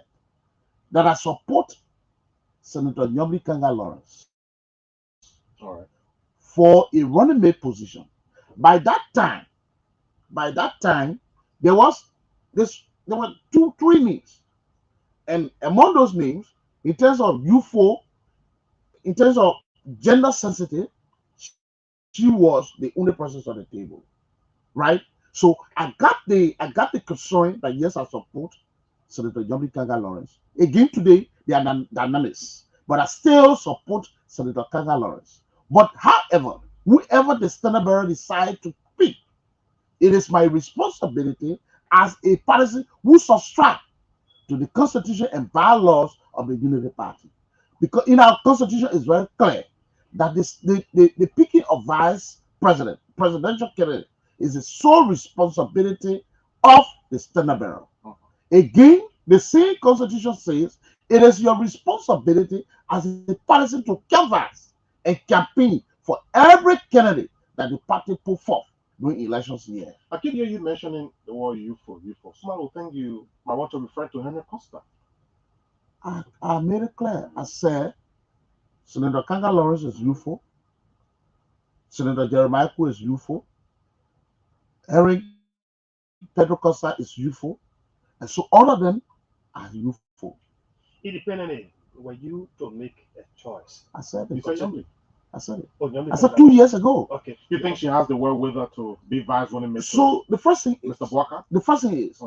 Speaker 8: that I support Senator Nyobli Kanga Lawrence
Speaker 2: All right.
Speaker 8: for a running mate position. By that time, there was there were 3 names. And among those names, in terms of UFO, in terms of gender sensitive, she was the only person on the table, right? So I got the concern that yes, I support Senator John Kanga Lawrence. Again today, they are dynamics, but I still support Senator Kanga Lawrence. But however, whoever the standard bearer decides to pick, it is my responsibility as a partisan who subscribe to the constitution and bylaws of the Unity Party. Because in our constitution is very clear that the picking of vice president, presidential candidate, is the sole responsibility of the standard bearer. Again, the same constitution says it is your responsibility as a partisan to canvass and campaign for every candidate that the party put forth during elections here.
Speaker 2: I keep hearing you mentioning the word UFO, UFO. Someone will think you might want to refer to Henry Costa.
Speaker 8: I made it clear. I said Senator Kanga Lawrence is UFO. Senator Jeremiah Koo is UFO. Eric Pedro Costa is youthful, and so all of them are youthful.
Speaker 4: Independently, were you to make a choice?
Speaker 8: I said
Speaker 2: You
Speaker 8: it.
Speaker 2: say Yumbi.
Speaker 8: I said it.
Speaker 4: Oh, Nyamdi
Speaker 8: I
Speaker 4: said
Speaker 8: said
Speaker 4: that.
Speaker 8: 2 years ago.
Speaker 4: Okay.
Speaker 2: You think she has the wherewithal to be vice running mate to
Speaker 8: So the first thing is,
Speaker 2: Mr. Bwaka?
Speaker 8: the first thing is,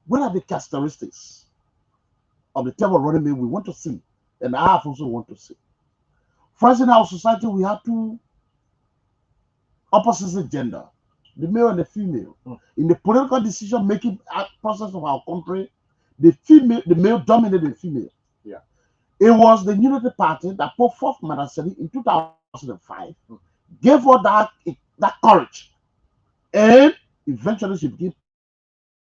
Speaker 8: what are the characteristics of the type of running mate we want to see, and I have also want to see. First, in our society, we have two opposite gender, the male and the female. In the political decision making process of our country, the male dominated the female.
Speaker 2: Yeah.
Speaker 8: It was the Unity Party that put forth Madam Seli in 2005, gave her that courage, and eventually she became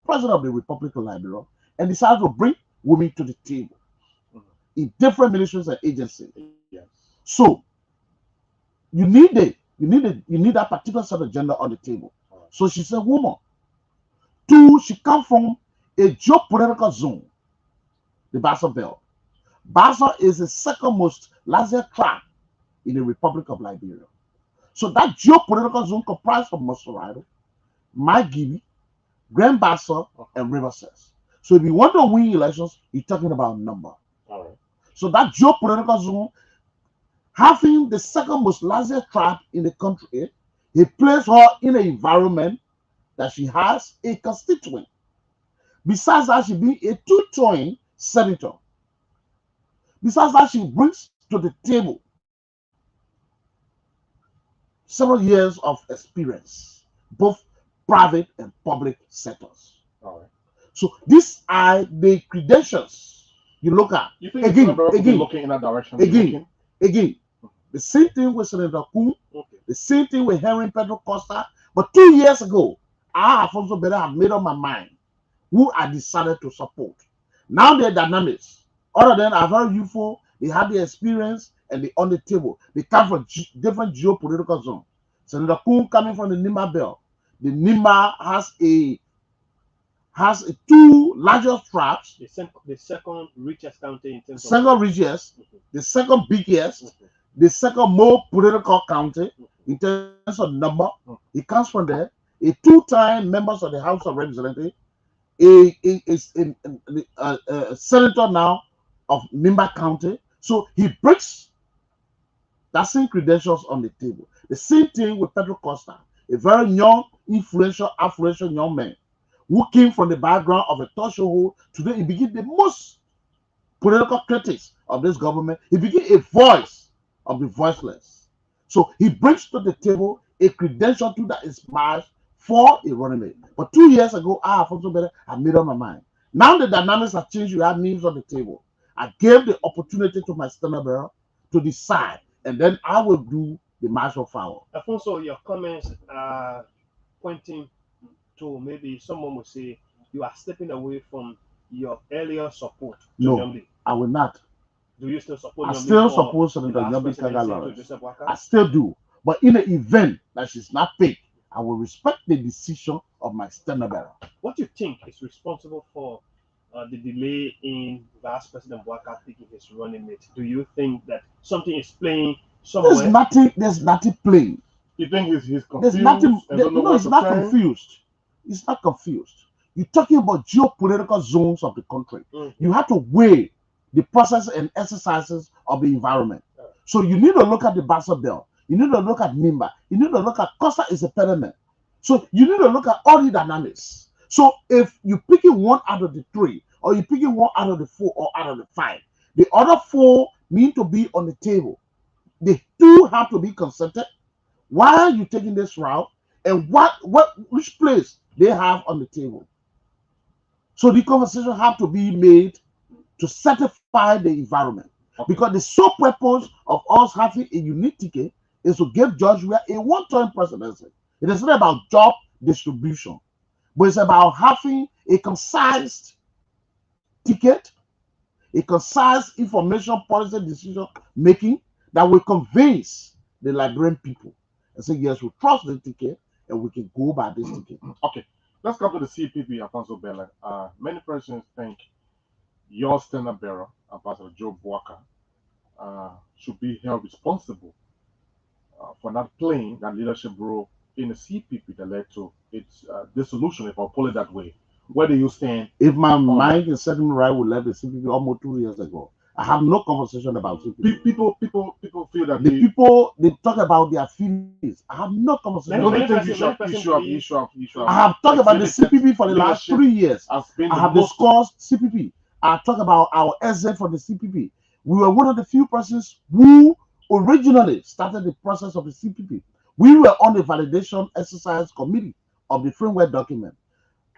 Speaker 8: president of the Republic of Liberia and decided to bring women to the table in different ministries and agencies.
Speaker 2: Yes.
Speaker 8: So you need that particular set of gender on the table. So she's a woman. Two, she comes from a geopolitical zone, the Bassa Belt. Bassa is the second most largest tribe in the Republic of Liberia. So that geopolitical zone comprised of Masorado, Magiri, Grand Bassa, and Riverside. So if you want to win elections, you're talking about number.
Speaker 2: All right.
Speaker 8: So that geopolitical zone, having the second most largest tribe in the country, it placed her in an environment that she has a constituent. Besides that, she being a two-term senator. Besides that, she brings to the table several years of experience, both private and public sectors.
Speaker 2: All right.
Speaker 8: So these are the credentials you look at.
Speaker 2: You think again, looking in that direction?
Speaker 8: Again, the same thing with Senator Kuhn, the same thing with Henry Pedro Costa. But 2 years ago, I have also better have made up my mind who I decided to support. Now they're dynamics. All of them are very youthful. They have the experience and they're on the table. They come from different geopolitical zones. Senator Kuhn coming from the Nimba Belt. The Nimba has two largest tribes.
Speaker 4: The second richest county in terms
Speaker 8: second richest, the second biggest, the second more political county in terms of number. He comes from there. A two-time members of the House of Representatives, a senator now of Nimba County. So he brings that same credentials on the table. The same thing with Pedro Costa, a very young, influential young man who came from the background of a talk show. Today, he became the most political critics of this government. He became a voice of the voiceless. So he brings to the table a credential to that is matched for a running mate. But 2 years ago, I made up my mind. Now the dynamics have changed. You have names on the table. I gave the opportunity to my stenographer bearer to decide, and then I will do the marshal foul.
Speaker 4: Alfonso, your comments are pointing to maybe someone will say you are stepping away from your earlier support to
Speaker 8: No,
Speaker 4: Nyamdi.
Speaker 8: I will not.
Speaker 4: Do you still support
Speaker 8: I
Speaker 4: Nyamdi
Speaker 8: still
Speaker 4: for
Speaker 8: support
Speaker 4: the
Speaker 8: Senator
Speaker 4: last
Speaker 8: Nyamdi
Speaker 4: presidency to
Speaker 8: Kagala.
Speaker 4: Joseph Waka?
Speaker 8: I still do. But in the event that she's not picked, I will respect the decision of my stenographer.
Speaker 4: What do you think is responsible for the delay in Vice President Waka picking his running mate? Do you think that something is playing somewhere?
Speaker 8: There's nothing playing.
Speaker 2: You think he's confused?
Speaker 8: There's nothing. No, it's not confused. It's not confused. You're talking about geopolitical zones of the country. You have to weigh the process and exercises of the environment. So you need to look at the Bassa Belt. You need to look at Nimba. You need to look at Costa is a pediment. So you need to look at all the dynamics. So if you're picking one out of the three, or you're picking one out of the four, or out of the five, the other four need to be on the table. The two have to be consented. Why are you taking this route? And which place they have on the table? So the conversation have to be made to certify the environment. Because the sole purpose of us having a unique ticket is to give Georgia a one-term presidency. It is not about job distribution, but it's about having a concise ticket, a concise information policy decision making that will convince the Liberian people and say, yes, we trust the ticket and we can go by this ticket.
Speaker 2: Okay, let's come to the CPP, Alfonso Bella. Many persons think your stenographer bearer, Ambassador Joe Bwaka, should be held responsible for not playing that leadership role in the CPP that led to its dissolution, if I put it that way. Where do you stand?
Speaker 8: If my mind is setting me right, we left the CPP almost 2 years ago. I have no conversation about CPP.
Speaker 2: People feel that
Speaker 8: The people they talk about their feelings. I have no conversation.
Speaker 2: don't
Speaker 4: Many
Speaker 2: think you should have
Speaker 8: I have talked about the CPP for the last 3 years.
Speaker 2: has been
Speaker 8: I
Speaker 2: the
Speaker 8: have
Speaker 2: most
Speaker 8: discussed CPP. I talked about our exit from the CPP. We were one of the few persons who originally started the process of the CPP. We were on the validation exercise committee of the framework document.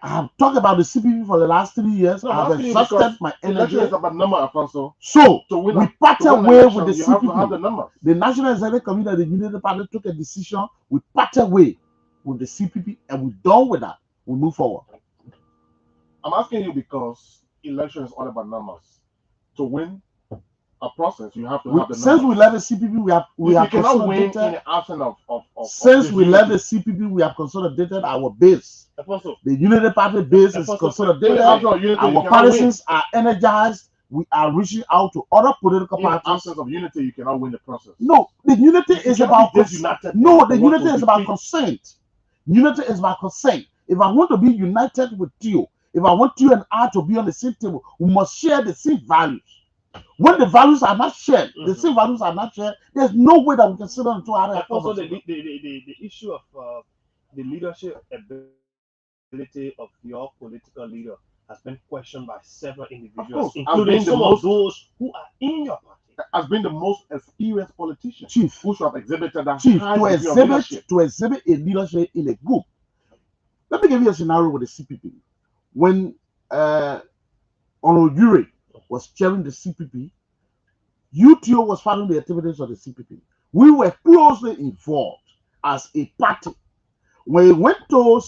Speaker 8: I have talked about the CPP for the last 3 years.
Speaker 2: No,
Speaker 8: I have
Speaker 2: I'm asking you
Speaker 8: exhausted
Speaker 2: because
Speaker 8: my
Speaker 2: election
Speaker 8: energy.
Speaker 2: is about number, Alfonso.
Speaker 8: So
Speaker 2: To win
Speaker 8: we
Speaker 2: a-
Speaker 8: parted
Speaker 2: to win an
Speaker 8: way
Speaker 2: election,
Speaker 8: with the
Speaker 2: you have to have the
Speaker 8: CPP.
Speaker 2: numbers.
Speaker 8: The National Executive Committee of the Unity Party took a decision. We parted way with the CPP and we're done with that. We move forward.
Speaker 2: I'm asking you because election is all about numbers. To win a process, you have to have the
Speaker 8: Since
Speaker 2: numbers.
Speaker 8: we left the CPP, we
Speaker 2: you
Speaker 8: have
Speaker 2: cannot win in
Speaker 8: consolidated.
Speaker 2: the absence of
Speaker 8: Since we left the
Speaker 2: disunity.
Speaker 8: CPP, we have consolidated our base.
Speaker 3: Apostle,
Speaker 8: The Unity Party base is
Speaker 3: Apostle,
Speaker 8: consolidated.
Speaker 2: In the absence of unity, you
Speaker 8: Our
Speaker 2: cannot win.
Speaker 8: partisans are energized. We are reaching out to other political
Speaker 2: In the
Speaker 8: parties.
Speaker 2: absence of unity, you cannot win the process.
Speaker 8: No, the unity
Speaker 2: You
Speaker 8: is
Speaker 2: cannot
Speaker 8: about
Speaker 2: be
Speaker 8: consent.
Speaker 2: disunited
Speaker 8: No,
Speaker 2: and
Speaker 8: the
Speaker 2: want
Speaker 8: unity
Speaker 2: to
Speaker 8: is about
Speaker 2: defeat-
Speaker 8: consent. Unity is about consent. If I want to be united with you, if I want you and I to be on the same table, we must share the same values. When the values are not shared, the
Speaker 3: Mhm.
Speaker 8: same values are not shared, there's no way that we can sit down and have a
Speaker 4: Also, the,
Speaker 8: conversation.
Speaker 4: the issue of the leadership ability of your political leader has been questioned by several individuals,
Speaker 2: course, I've
Speaker 4: including
Speaker 2: been the
Speaker 4: some
Speaker 2: most-
Speaker 4: of those who are in your party.
Speaker 2: Has been the most experienced politician
Speaker 8: Chief,
Speaker 2: who should have exhibited that
Speaker 8: Chief,
Speaker 2: high
Speaker 8: to
Speaker 2: degree of leadership.
Speaker 8: exhibit a leadership in a group. Let me give you a scenario with the CPP. When Honorable Yuri was chairing the CPP, UTO was following the activities of the CPP. We were closely involved as a party. When we went to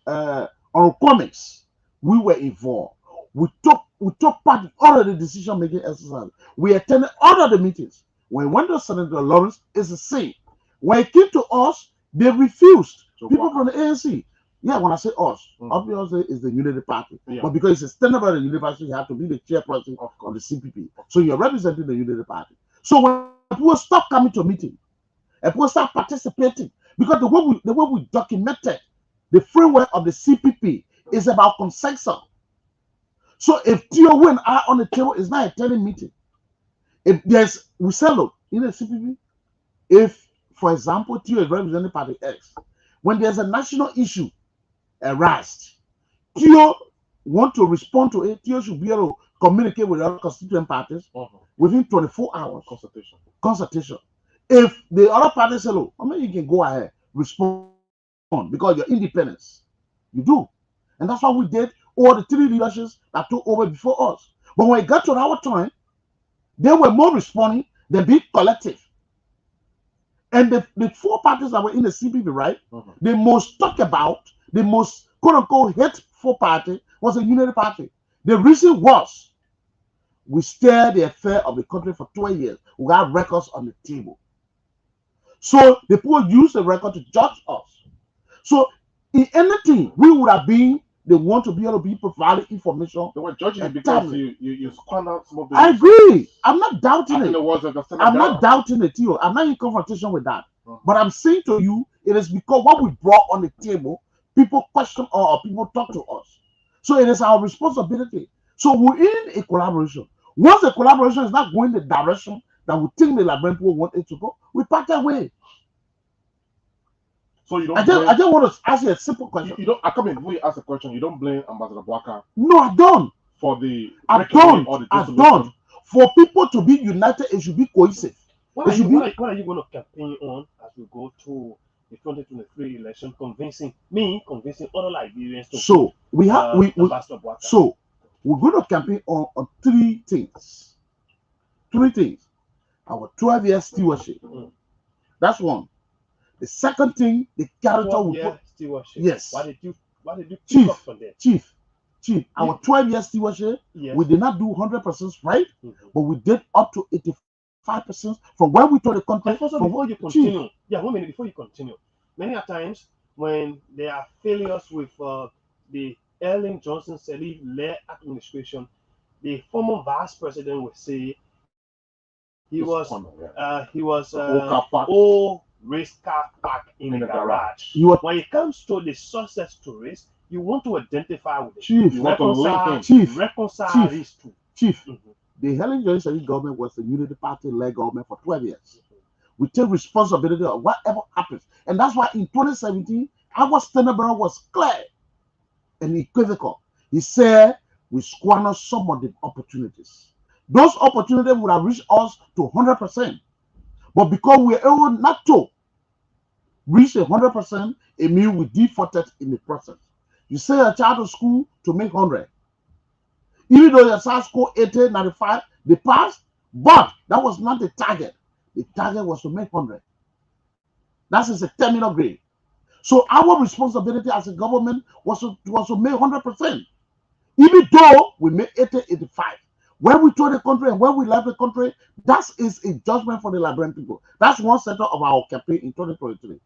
Speaker 8: Honorable Comics, we were involved. We took part in all of the decision making exercises. We attended all of the meetings. When we went to Senator Lawrence, it's the same. When it came to us, they refused.
Speaker 2: So
Speaker 8: People
Speaker 2: what-
Speaker 8: from the ANC. Yeah, when I say us,
Speaker 2: Mhm.
Speaker 8: obviously it's the Unity Party.
Speaker 2: Yeah.
Speaker 8: But because it's a standard of the Unity Party, you have to be the chairperson
Speaker 2: Of
Speaker 8: of
Speaker 2: course.
Speaker 8: the CPP. So you're representing the Unity Party. So when people stop coming to meeting and people start participating, because the way we documented the framework of the CPP is about consensus. So if Tio and I on the table is not attending meeting, if there's we say look in the CPP, if for example Tio is representing Party X, when there's a national issue arise, Tio want to respond to it, Tio should be able to communicate with other constituent parties within 24 hours consultation. If the other party say, look, I mean, you can go ahead, respond because you're independence. You do. And that's what we did all the 3 leaderships that took over before us. But when it got to our time, they were more responding than being collective. And the 4 parties that were in the CPP, right? The most talked about, the most quote unquote hateful party was a Unity Party. The reason was we steered the affair of the country for 12 years. We got records on the table. So the people use the record to judge us. So in anything, we would have been the one to be able to be providing information.
Speaker 2: They were judging it
Speaker 8: and
Speaker 2: because
Speaker 8: timely.
Speaker 2: you squandered some of the.
Speaker 8: I agree. I'm not doubting
Speaker 2: I think
Speaker 8: it.
Speaker 2: the words of the
Speaker 8: I'm not doubting it, Theo. I'm not in confrontation with that. But I'm saying to you, it is because what we brought on the table, people question or people talk to us. So it is our responsibility. So we're in a collaboration. Once the collaboration is not going the direction that we think the Liberian people want it to go, we part that way.
Speaker 2: So you don't.
Speaker 8: I just want to ask you a simple question.
Speaker 2: You don't. I come in before you ask a question. You don't blame Ambassador Bwaka
Speaker 8: No, I don't.
Speaker 2: for the.
Speaker 8: I
Speaker 2: reckoning or the
Speaker 8: don't. I
Speaker 2: dissolution.
Speaker 8: don't. For people to be united, it should be cohesive.
Speaker 4: What are,
Speaker 8: It
Speaker 4: you,
Speaker 8: should be.
Speaker 4: what are you going to campaign on as we go to the 2023 election, convincing other Liberians to
Speaker 8: So we have we
Speaker 4: Ambassador Bwaka?
Speaker 8: so we're going to campaign on 3 things. 3 things. Our 12-year stewardship. That's one. The second thing, the character we put.
Speaker 4: Stewardship.
Speaker 8: Yes.
Speaker 4: Why did you pick
Speaker 8: Chief,
Speaker 4: up from there?
Speaker 8: Chief, our 12-year stewardship,
Speaker 4: Yes.
Speaker 8: we did not do 100% right,
Speaker 4: Mhm.
Speaker 8: but we did up to 85% from where we told the country.
Speaker 4: And also,
Speaker 8: from
Speaker 4: before you
Speaker 8: Chief,
Speaker 4: continue, 1 minute before you continue, many a times when there are failures with the Ellen Johnson Sirleaf-led administration, the former vice president would say he was
Speaker 2: The Oka part.
Speaker 4: race car park in the garage.
Speaker 2: You are
Speaker 4: When it comes to the success stories, you want to identify with it.
Speaker 2: chief.
Speaker 4: You
Speaker 2: want to link
Speaker 4: reconcile,
Speaker 2: in. Chief.
Speaker 4: reconcile
Speaker 2: Chief.
Speaker 4: these two.
Speaker 2: Chief.
Speaker 4: Mhm.
Speaker 8: The Helen Johnson government was the Unity Party-led government for 12 years. We take responsibility of whatever happens. And that's why in 2017, our Stenenberg was clear and equivocal. He said we squander some of the opportunities. Those opportunities would have reached us to 100%. But because we are able not to reach 100%, it means we defaulted in the process. You send a child to school to make 100. Even though your child scored 80, 95, they passed, but that was not the target. The target was to make 100. That is a terminal grade. So our responsibility as a government was to make 100%. Even though we made 80, 85. When we told the country and when we left the country, that is a judgment for the Liberian people. That's one sector of our campaign in 2023.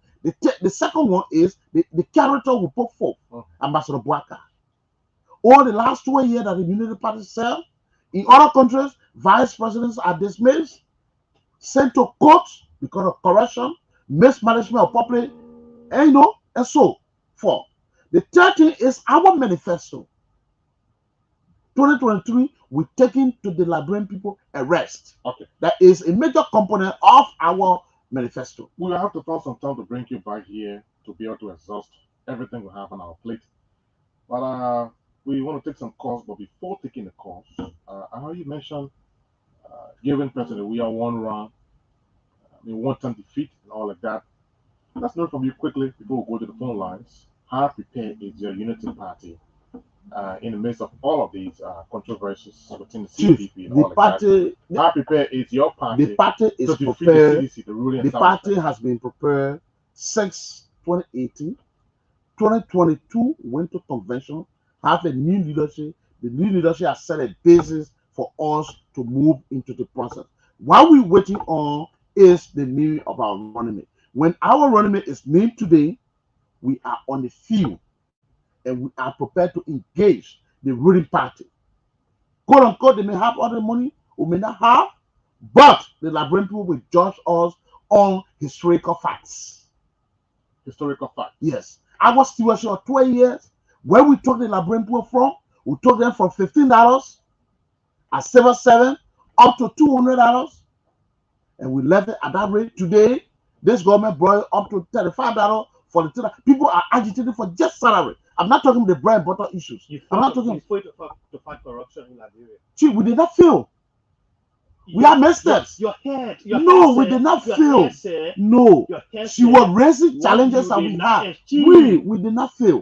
Speaker 8: The second one is the character we put forth, Ambassador Boaka. All the last 2 years that the Unity Party served, in other countries, vice presidents are dismissed, sent to court because of corruption, mismanagement of public, and so forth. The third thing is our manifesto. 2023, we're taking to the Liberian people a rest.
Speaker 2: Okay.
Speaker 8: That is a major component of our manifesto.
Speaker 2: We will have to find some time to bring you back here to be able to exhaust everything we have on our plate. But we want to take some calls. But before taking the calls, I heard you mention giving President we are one round, one-time defeat and all like that. Let's know from you quickly before we go to the phone lines. How prepared is your Unity Party in the midst of all of these controversies within the CPP and all like that? How prepared is your party?
Speaker 8: The party is
Speaker 2: to defeat
Speaker 8: prepared.
Speaker 2: the CDC, the ruling
Speaker 8: The party has been prepared since 2018. 2022 went to convention, have a new leadership. The new leadership has set a basis for us to move into the process. What we're waiting on is the name of our running mate. When our running mate is named today, we are on the field and we are prepared to engage the ruling party. Quote unquote, they may have all the money, we may not have, but the Liberian people will judge us on historical facts.
Speaker 2: Historical facts.
Speaker 8: Yes. Our stewardship of 12 years, where we took the Liberian people from, we took them from $15 at 7 up to $200, and we left it at that rate. Today, this government brought it up to $35 for the teller. People are agitating for just salary. I'm not talking the bread and butter issues. I'm not talking
Speaker 4: to fight corruption in Liberia.
Speaker 8: See, we did not fail. We are mistakes.
Speaker 4: Your head.
Speaker 8: No, we did not fail. No, she was raising challenges that we had. We did not fail.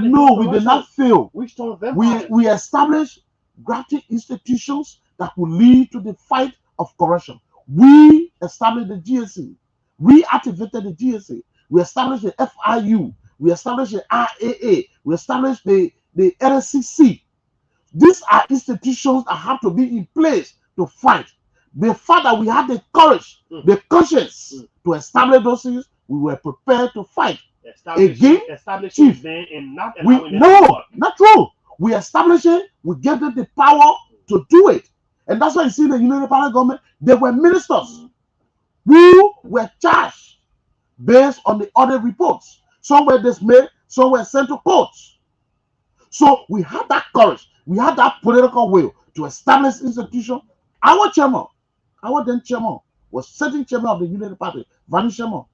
Speaker 8: No, we did not fail. We established grafting institutions that will lead to the fight of corruption. We established the GSA. We activated the GSA. We established the FIU. We established the RAA. We established the LSCC. These are institutions that have to be in place to fight. The fact that we had the courage, the conscience to establish those things, we were prepared to fight. Again, Chief, not true. We established it, we gave them the power to do it. And that's why you see the Unity Party government, they were ministers who were charged based on the other reports. Some were dismissed, some were sent to courts. So we had that courage, we had that political will to establish institutions. Our chairman, our then chairman, was sitting chairman of the Unity Party, Vani Chairman,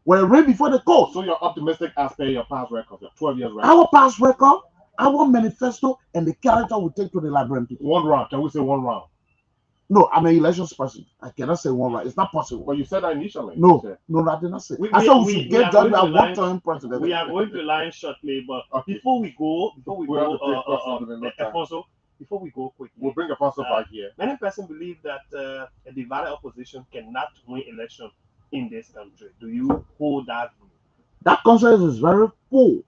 Speaker 8: were arraigned before the court.
Speaker 2: So you're optimistic as per your past record, your 12 years record.
Speaker 8: Our past record, our manifesto, and the character we take to the Liberian people.
Speaker 2: One round, can we say one round?
Speaker 8: No, I'm an elections person. I cannot say one round. It's not possible.
Speaker 2: But you said that initially.
Speaker 8: No, I did not say. I said we should get judged at one time president.
Speaker 4: We are going to line shortly, but before we go, Alfonso, before we go quickly,
Speaker 2: we'll bring Alfonso back here.
Speaker 4: Many persons believe that a divided opposition cannot win election in this country. Do you hold that view?
Speaker 8: That concept is very poor.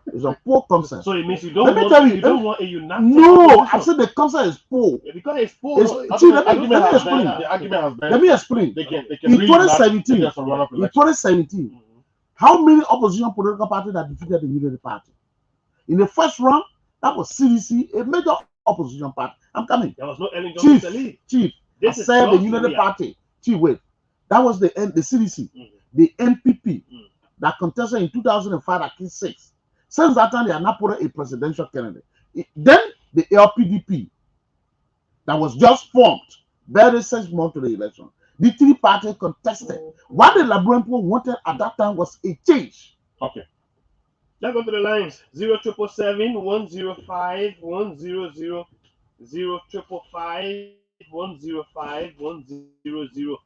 Speaker 8: It's a poor concept.
Speaker 4: So it means you don't want a united
Speaker 8: No,
Speaker 4: opposition.
Speaker 8: I said the concept is poor.
Speaker 4: Yeah, because it's poor.
Speaker 8: Let me explain. In 2017, how many opposition political parties that defeated the Unity Party? In the first round, that was CDC, a major opposition party. I'm coming.
Speaker 4: There was no Ellen Johnson.
Speaker 8: Chief. I said the Unity Party. Chief, wait. That was the CDC. the NPP that contested in 2005 at 6. Since that time, they have not put a presidential candidate. Then the LPDP that was just formed very 6 months to the election. The 3 parties contested. What the Liberian people wanted at that time was a change.
Speaker 4: Okay. Let's go to the lines. 0777 105 100 0555 105 100.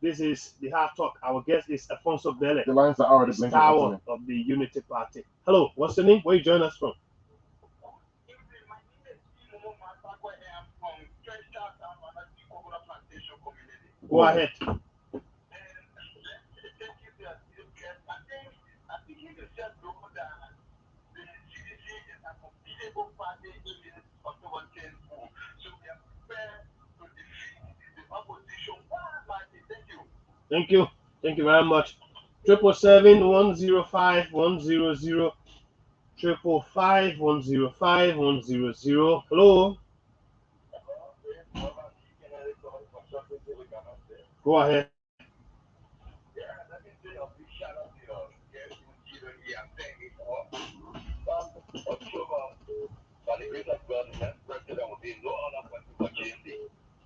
Speaker 4: This is the Hard Talk. Our guest is Alfonso Bele,
Speaker 2: The lines are already blinking.
Speaker 4: Tower of the Unity Party. Hello, what's your name? Where you join us from? Go ahead. Thank you. Thank you very much. 777 105 100 555 105 100. Hello. Go ahead.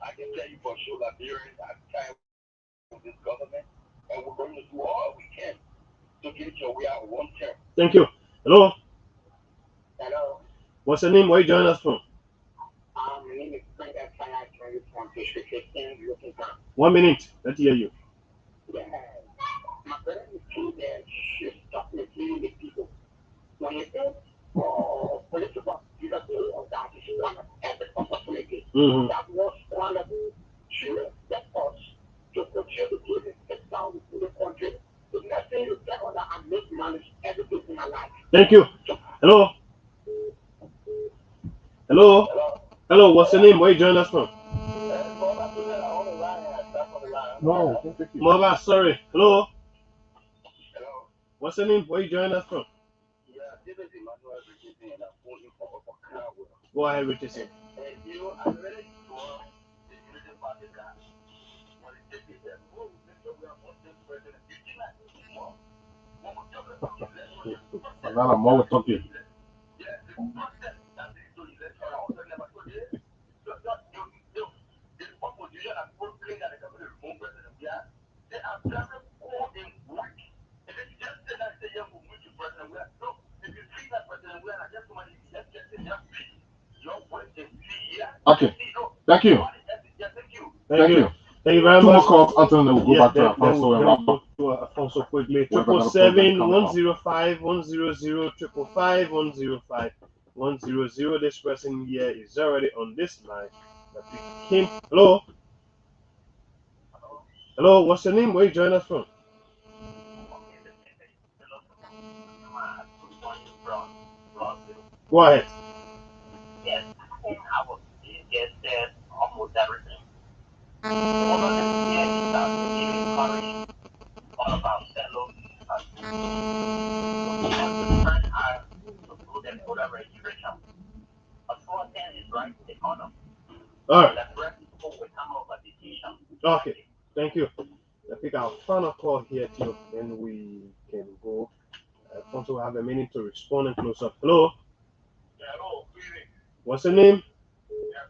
Speaker 1: I can tell you for sure that there is a time with this government, and we're going to do all we can to get your way out one term.
Speaker 4: Thank you. Hello.
Speaker 1: Hello.
Speaker 4: What's your name? Where you join us from?
Speaker 1: My name is Frank F. from District 15, looking for.
Speaker 4: 1 minute. Let's hear you.
Speaker 1: Yeah. My brother is too bad. She's talking to the people. When you think, political, you don't know that is one of every opportunity. That was one of the children that us to contribute to the down to the country. The next thing you get on that and make money everything in my life.
Speaker 4: Thank you. Hello. Hello. Hello. What's your name? Where you join us from?
Speaker 2: No.
Speaker 4: Mother, sorry. Hello. What's your name? Where you join us from? Go ahead, Richardson.
Speaker 2: I'm always talking. Okay. Thank you.
Speaker 4: Thank you. Thank you very
Speaker 2: Two
Speaker 4: much.
Speaker 2: more calls until then we'll go back to
Speaker 4: Then
Speaker 2: Alfonso and
Speaker 4: we'll
Speaker 2: wrap
Speaker 4: go
Speaker 2: up.
Speaker 4: to Alfonso quickly.
Speaker 2: We have another
Speaker 4: 777
Speaker 2: program coming up.
Speaker 4: 105 100 555 105 100. This person here is already on this line. But we came. Hello. Hello. What's your name? Where you join us from? Go ahead.
Speaker 1: Yes, I was just almost everything. One of the things that really encouraged all about fellow different are to do them voter registration. Unfortunately, is right the economy.
Speaker 4: All right.
Speaker 1: The rest people will come up with a decision.
Speaker 4: Okay. Thank you. I think our final call here too. Then we can go. Alfonso will have a minute to respond and close up. Hello.
Speaker 1: Hello,
Speaker 4: What's your name?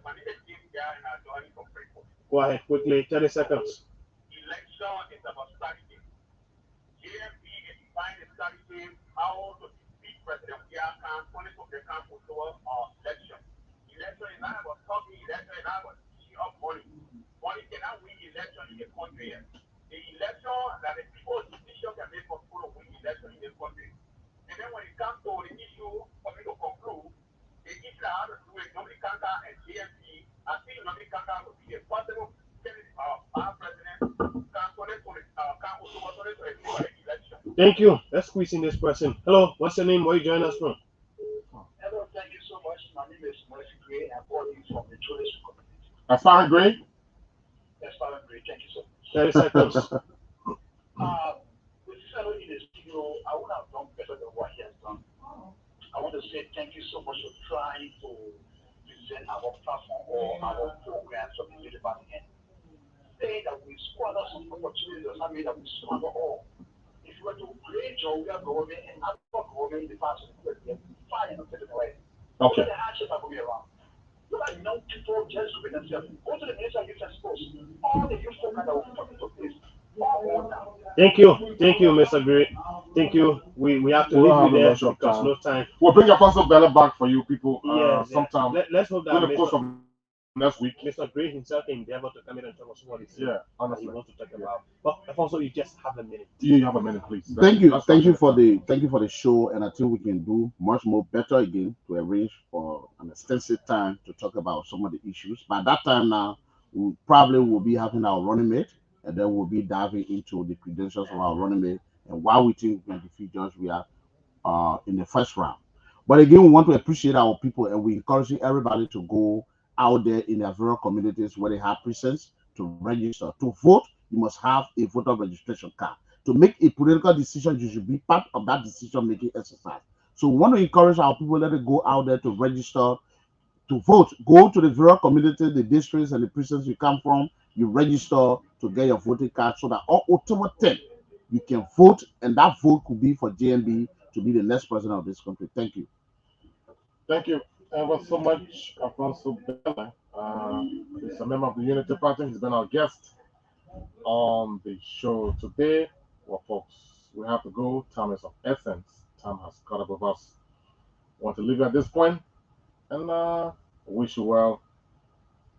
Speaker 1: my name is Jim Guy and I'm joining from Freeport.
Speaker 4: Go ahead quickly. 30 seconds.
Speaker 1: Election is about strategy. GMP is defined the strategy how to defeat President Jiffan when it comes to the council election. Election is not about talking, election is not about giving up money. Money cannot win election in the country. The election that the people's decision can make for people to win election in the country. And then when it comes to the issue for me to conclude, the issue that I have to do with Nobody Kaka and GMP, I think Nobody Kaka will be a possible president
Speaker 4: Thank you. Let's squeeze in this person. Hello. What's your name? Where you join us from?
Speaker 1: Hello, thank you so much. My name is Mercy Gray. I'm calling from the tourist community.
Speaker 2: I found great.
Speaker 1: That's fine, great. Thank you so much.
Speaker 4: 30 seconds.
Speaker 1: This fellow in the studio, I would have done better than what he has done. I want to say thank you so much for trying to present our platform or our programs of the university. Say that we squander some opportunities does not mean that we squander all. were to create your government and other government departments, fine, and take it away.
Speaker 2: Okay.
Speaker 1: The hardship are going around. Look at young people just doing themselves. Go to the minister of youth and sports. All the youth program that will put into place. All old now.
Speaker 4: Thank you, Mr. Great. Thank you. We have to
Speaker 2: We'll
Speaker 4: leave
Speaker 2: have
Speaker 4: you
Speaker 2: a
Speaker 4: there
Speaker 2: bunch of
Speaker 4: because
Speaker 2: time.
Speaker 4: no time.
Speaker 2: We'll bring Apostle Bella back for you people
Speaker 4: Yes,
Speaker 2: sometime
Speaker 4: Let's hope that
Speaker 2: during the course of next week.
Speaker 4: Mr. Gray himself can endeavor to come in and tell us what he's
Speaker 2: Yeah,
Speaker 4: he
Speaker 2: honestly.
Speaker 4: wants to talk about. But also, you just have a minute.
Speaker 2: You have a minute, please.
Speaker 8: Thank you
Speaker 2: That's
Speaker 8: for
Speaker 2: fine.
Speaker 8: the show, and I think we can do much more better again to arrange for an extensive time to talk about some of the issues. By that time now, we probably will be having our running mate, and then we'll be diving into the credentials of our running mate and why we think we can defeat Georgia in the first round. But again, we want to appreciate our people, and we encourage everybody to go out there in their various communities where they have precincts to register. To vote, you must have a voter registration card. To make a political decision, you should be part of that decision-making exercise. So we want to encourage our people, let it go out there to register, to vote. Go to the various communities, the districts, and the precincts you come from. You register to get your voting card so that on October 10th, you can vote, and that vote could be for JNB to be the next president of this country. Thank you.
Speaker 2: Thank you ever so much, Apostle Bella. He's a member of the Unity Party. He's been our guest on the show today. Well, folks, we have to go. Time is of essence. Time has caught up with us. Want to leave you at this point, and wish you well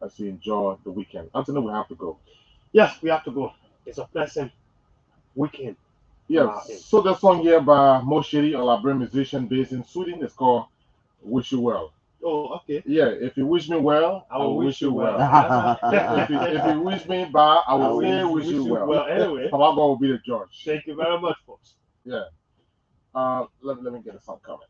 Speaker 2: as you enjoy the weekend. Anthony, we have to go.
Speaker 4: Yes, we have to go. It's a pleasant weekend.
Speaker 2: Yes. So the song here by Moshiri, a Liberian musician based in Sweden, is called "Wish You Well."
Speaker 4: Oh, okay.
Speaker 2: Yeah, if you wish me well,
Speaker 4: I will wish you well.
Speaker 2: if you wish me bad, I will say wish you well.
Speaker 4: Anyway,
Speaker 2: Papa God will be the judge.
Speaker 4: thank you very much, folks.
Speaker 2: Yeah. Let me get a song coming.